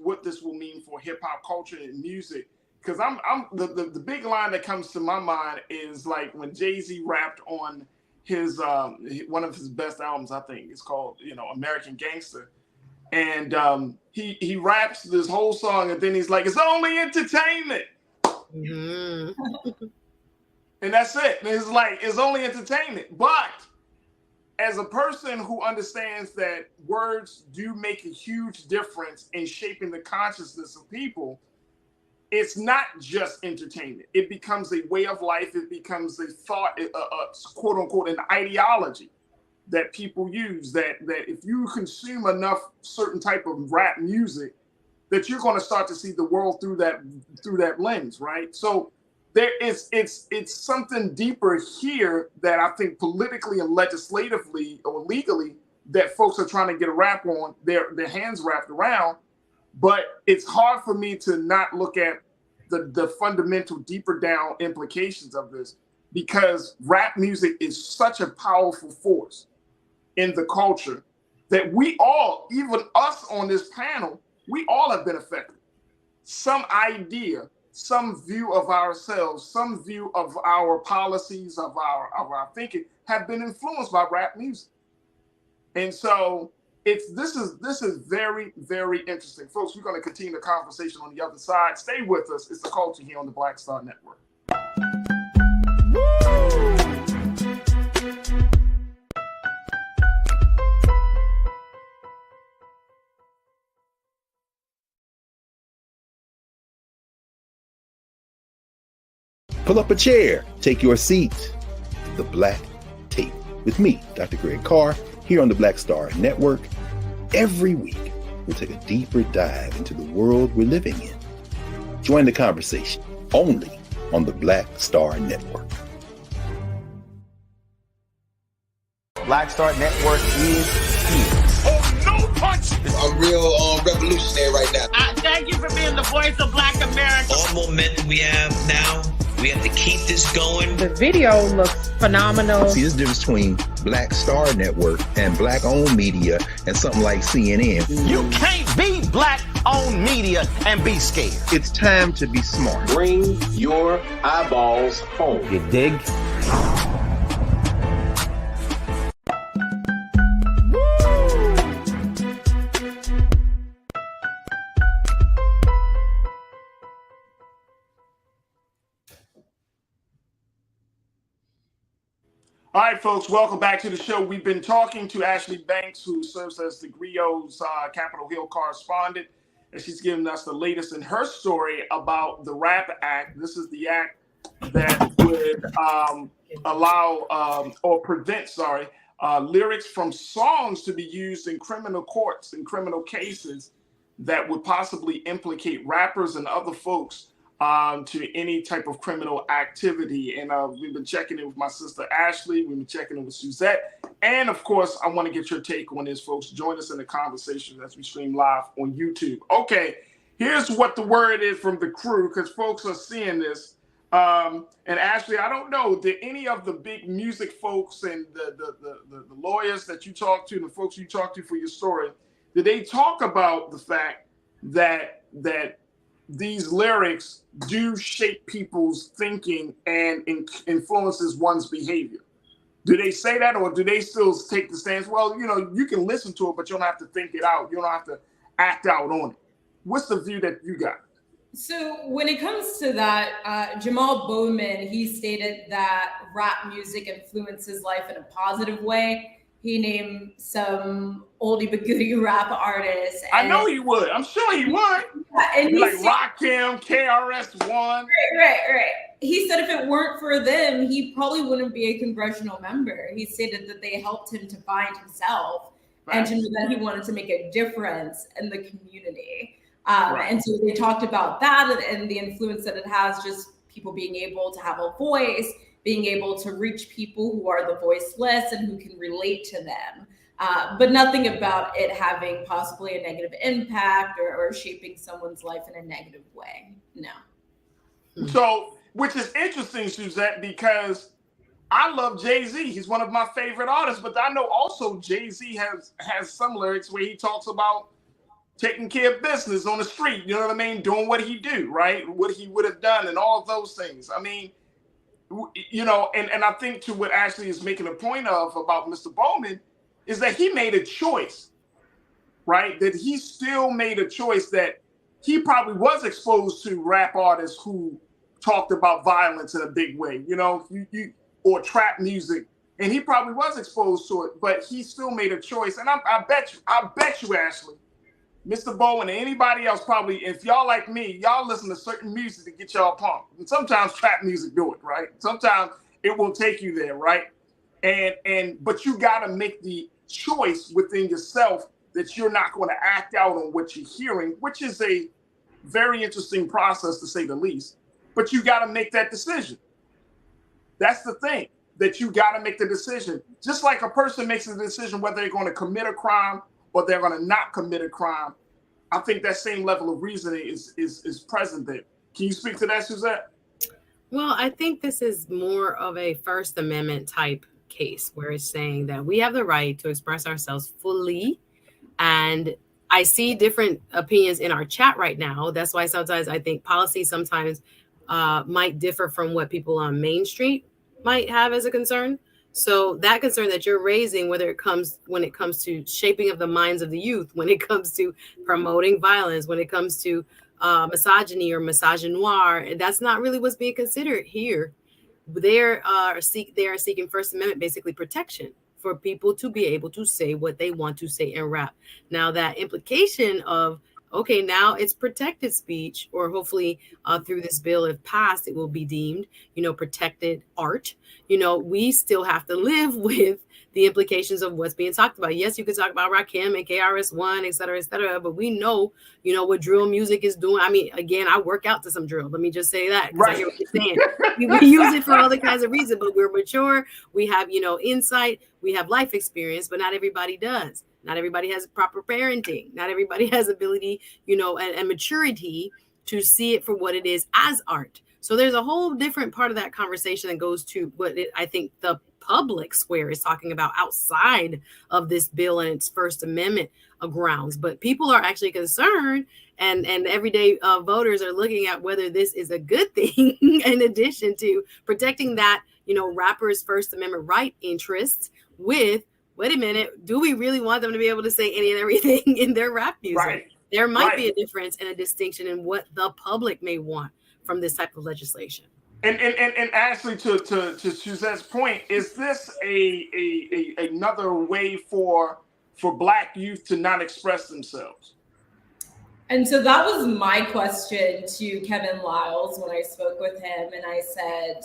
what this will mean for hip hop culture and music. Because the big line that comes to my mind is like when Jay-Z rapped on his one of his best albums, I think it's called American Gangster, and he raps this whole song, and then he's like, "It's only entertainment." Mm-hmm. And that's it. And it's like, it's only entertainment. But as a person who understands that words do make a huge difference in shaping the consciousness of people, it's not just entertainment. It becomes a way of life. It becomes a thought, quote unquote, an ideology that people use, that if you consume enough certain type of rap music, that you're going to start to see the world through that lens, right? So it's something deeper here that I think politically and legislatively or legally that folks are trying to get a wrap on, their hands wrapped around. But it's hard for me to not look at the fundamental, deeper down implications of this, because rap music is such a powerful force in the culture that we all, even us on this panel, we all have been affected. Some idea, some view of ourselves, some view of our policies, of our thinking, have been influenced by rap music. And so this is very, very interesting. Folks, we're going to continue the conversation on the other side. Stay with us. It's The Culture here on the Black Star Network. Pull up a chair, take your seat. The Black Tape with me, Dr. Greg Carr, here on the Black Star Network. Every week, we'll take a deeper dive into the world we're living in. Join the conversation only on the Black Star Network. Black Star Network is here. Oh, no punch! I'm real revolutionary right now. Thank you for being the voice of Black America. All momentum we have now, we have to keep this going. The video looks phenomenal. See, there's a difference between Black Star Network and Black-owned media and something like CNN. You can't be Black-owned media and be scared. It's time to be smart. Bring your eyeballs home. You dig? All right, folks, welcome back to the show. We've been talking to Ashley Banks, who serves as the Grio's Capitol Hill correspondent, and she's giving us the latest in her story about the RAP Act. This is the act that would allow or prevent, lyrics from songs to be used in criminal courts, in criminal cases that would possibly implicate rappers and other folks to any type of criminal activity. And we've been checking in with my sister Ashley. We've been checking in with Suzette. And of course, I want to get your take on this, folks. Join us in the conversation as we stream live on YouTube. Okay, here's what the word is from the crew, because folks are seeing this. And Ashley, I don't know, did any of the big music folks and the lawyers that you talk to, the folks you talk to for your story, did they talk about the fact that these lyrics do shape people's thinking and influences one's behavior? Do they say that, or do they still take the stance, well, you know, you can listen to it, but you don't have to think it out. You don't have to act out on it. What's the view that you got? So when it comes to that, Jamal Bowman, he stated that rap music influences life in a positive way. He named some oldie but goodie rap artists. I know he would. I'm sure he would. And like Rakim, KRS-One. Right. He said if it weren't for them, he probably wouldn't be a congressional member. He stated that they helped him to find himself and to know that he wanted to make a difference in the community. And so they talked about that and the influence that it has, just people being able to have a voice, being able to reach people who are the voiceless and who can relate to them. But nothing about it having possibly a negative impact or shaping someone's life in a negative way. No. So, which is interesting, Suzette, because I love Jay-Z. He's one of my favorite artists, but I know also Jay-Z has some lyrics where he talks about taking care of business on the street, you know what I mean? Doing what he do, right? What he would have done and all of those things. I mean, you know, and I think to what Ashley is making a point of about Mr. Bowman is that he made a choice, right? That he still made a choice, that he probably was exposed to rap artists who talked about violence in a big way, you know, or trap music. And he probably was exposed to it, but he still made a choice. And I bet you, Ashley, Mr. Bowen and anybody else probably, if y'all like me, y'all listen to certain music to get y'all pumped. And sometimes trap music do it, right? Sometimes it will take you there, right? But you gotta make the choice within yourself that you're not going to act out on what you're hearing, which is a very interesting process to say the least. But you gotta make that decision. That's the thing, that you gotta make the decision. Just like a person makes a decision whether they're going to commit a crime or they're going to not commit a crime, I think that same level of reasoning is present there. Can you speak to that, Suzette? Well, I think this is more of a First Amendment type case where it's saying that we have the right to express ourselves fully. And I see different opinions in our chat right now. That's why sometimes I think policy sometimes might differ from what people on Main Street might have as a concern. So that concern that you're raising, when it comes to shaping of the minds of the youth, when it comes to promoting violence, when it comes to misogyny or misogynoir, that's not really what's being considered here. They are seeking First Amendment, basically protection for people to be able to say what they want to say in rap. Now that implication of, okay, now it's protected speech, or hopefully through this bill, if passed, it will be deemed, protected art. We still have to live with the implications of what's being talked about. Yes, you could talk about Rakim and KRS-One, et cetera, but we know, what drill music is doing. I mean, again, I work out to some drill. Let me just say that, because I hear what you're saying. We use it for other kinds of reasons, but we're mature. We have, insight. We have life experience, but not everybody does. Not everybody has proper parenting. Not everybody has ability, and maturity to see it for what it is as art. So there's a whole different part of that conversation that goes to what I think the public square is talking about outside of this bill and its First Amendment grounds. But people are actually concerned, and everyday voters are looking at whether this is a good thing in addition to protecting that, rappers' First Amendment right interests with, wait a minute, do we really want them to be able to say any and everything in their rap music? Right. There might be a difference and a distinction in what the public may want from this type of legislation. And actually, to Suzette's point, is this another way for Black youth to not express themselves? And so that was my question to Kevin Liles when I spoke with him, and I said,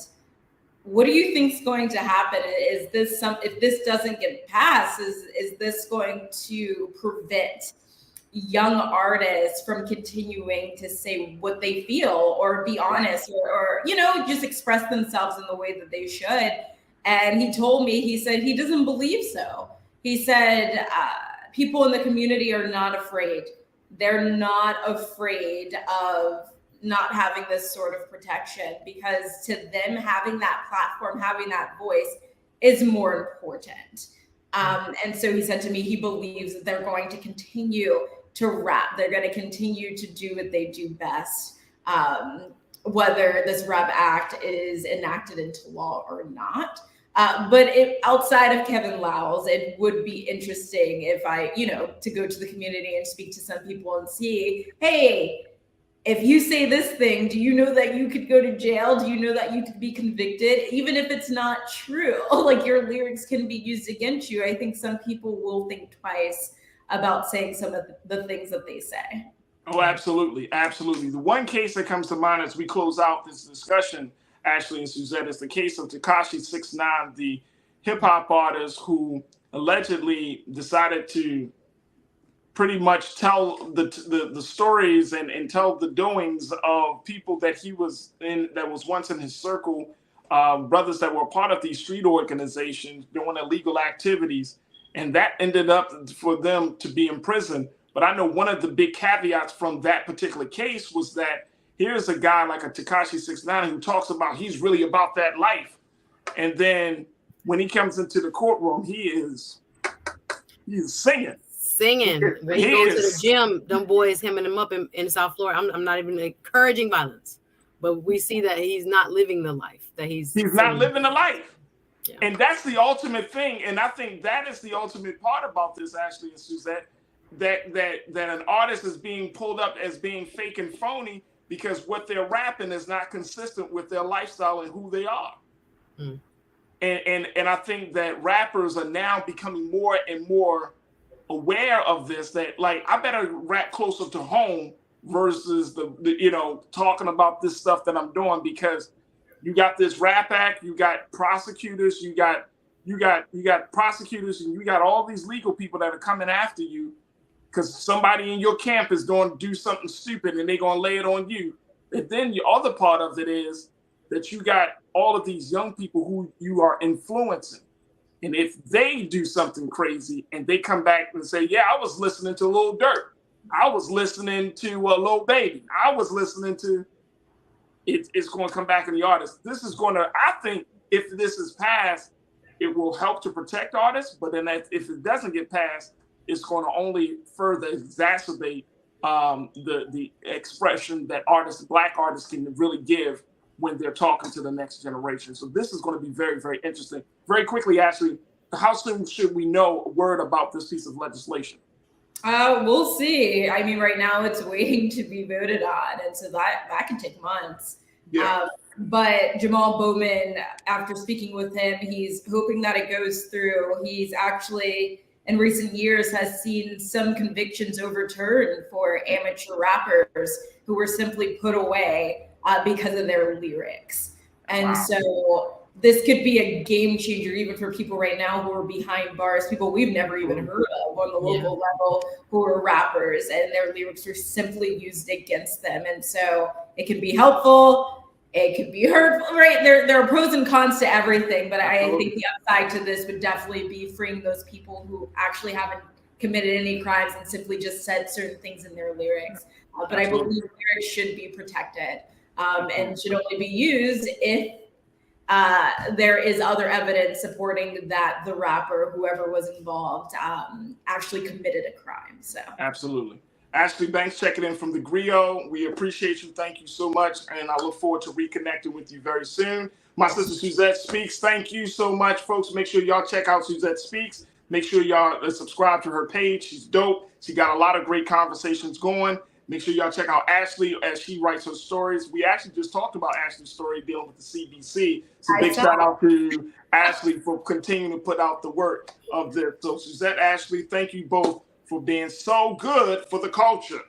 what do you think is going to happen? Is this if this doesn't get passed, is this going to prevent young artists from continuing to say what they feel or be honest or just express themselves in the way that they should? And he told me, he said he doesn't believe so. He said people in the community are not afraid. They're not afraid of not having this sort of protection, because to them, having that platform, having that voice is more important. And so he said to me, he believes that they're going to continue to rap. They're going to continue to do what they do best, whether this Rep Act is enacted into law or not. But outside of Kevin Liles, it would be interesting if I, to go to the community and speak to some people and see, hey, if you say this thing, do you know that you could go to jail? Do you know that you could be convicted? Even if it's not true, like your lyrics can be used against you. I think some people will think twice about saying some of the things that they say. Oh, absolutely. Absolutely. The one case that comes to mind as we close out this discussion, Ashley and Suzette, is the case of Tekashi 6ix9ine, the hip hop artist who allegedly decided to pretty much tell the stories and tell the doings of people that he was in, that was once in his circle, brothers that were part of these street organizations doing illegal activities. And that ended up for them to be in prison. But I know one of the big caveats from that particular case was that here's a guy like a Tekashi 6ix9ine who talks about he's really about that life. And then when he comes into the courtroom, he's singing. When he goes to the gym, them boys hemming him up in South Florida. I'm not even encouraging violence, but we see that he's not living the life that he's not living the life. Yeah. And that's the ultimate thing. And I think that is the ultimate part about this, Ashley and Suzette, that an artist is being pulled up as being fake and phony because what they're rapping is not consistent with their lifestyle and who they are. Mm. And I think that rappers are now becoming more and more aware of this, that like I better rap closer to home versus the talking about this stuff that I'm doing, because you got this Rap Act, you got prosecutors, you got prosecutors, and you got all these legal people that are coming after you because somebody in your camp is going to do something stupid and they're going to lay it on you. And then the other part of it is that you got all of these young people who you are influencing. And if they do something crazy and they come back and say, yeah, I was listening to Lil Durk, I was listening to Lil Baby, I was listening to, it's going to come back in the artist. This is going to, I think if this is passed, it will help to protect artists. But then if it doesn't get passed, it's going to only further exacerbate the expression that Black artists can really give when they're talking to the next generation. So this is going to be very, very interesting. Very quickly, Ashley, how soon should we know a word about this piece of legislation? We'll see. I mean, right now it's waiting to be voted on, and so that can take months. Yeah. But Jamal Bowman, after speaking with him, he's hoping that it goes through. He's actually, in recent years, has seen some convictions overturned for amateur rappers who were simply put away because of their lyrics. And so this could be a game changer even for people right now who are behind bars, people we've never even heard of on the local level who are rappers, and their lyrics are simply used against them. And so it can be helpful, it could be hurtful, right? There are pros and cons to everything, but I think the upside to this would definitely be freeing those people who actually haven't committed any crimes and simply just said certain things in their lyrics. But I believe lyrics should be protected and should only be used if there is other evidence supporting that the rapper, whoever was involved, actually committed a crime. So absolutely. Ashley Banks checking in from the Griot. We appreciate you. Thank you so much. And I look forward to reconnecting with you very soon. My sister Suzette Speaks. Thank you so much, folks. Make sure y'all check out Suzette Speaks. Make sure y'all subscribe to her page. She's dope. She got a lot of great conversations going. Make sure y'all check out Ashley as she writes her stories. We actually just talked about Ashley's story dealing with the CBC. So big shout out to Ashley for continuing to put out the work of this. So Suzette, Ashley, thank you both for being so good for the culture.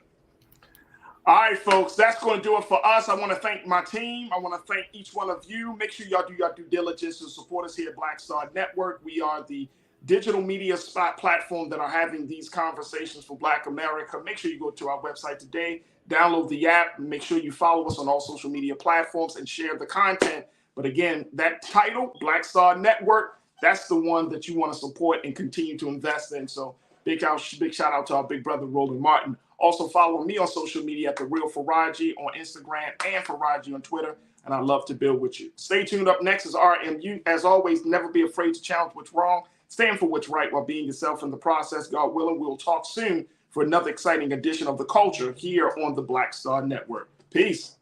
All right, folks, that's going to do it for us. I want to thank my team. I want to thank each one of you. Make sure y'all do your due diligence to support us here at Black Star Network. We are the digital media spot platform that are having these conversations for Black America. Make sure you go to our website today, download the app, and make sure you follow us on all social media platforms and share the content. But again, that title, Black Star Network, that's the one that you want to support and continue to invest in. So big shout out to our big brother, Roland Martin. Also follow me on social media at The Real Farajii on Instagram and Farajii on Twitter. And I'd love to build with you. Stay tuned. Up next is RMU. As always, never be afraid to challenge what's wrong. Stand for what's right while being yourself in the process. God willing, we'll talk soon for another exciting edition of The Culture here on the Black Star Network. Peace.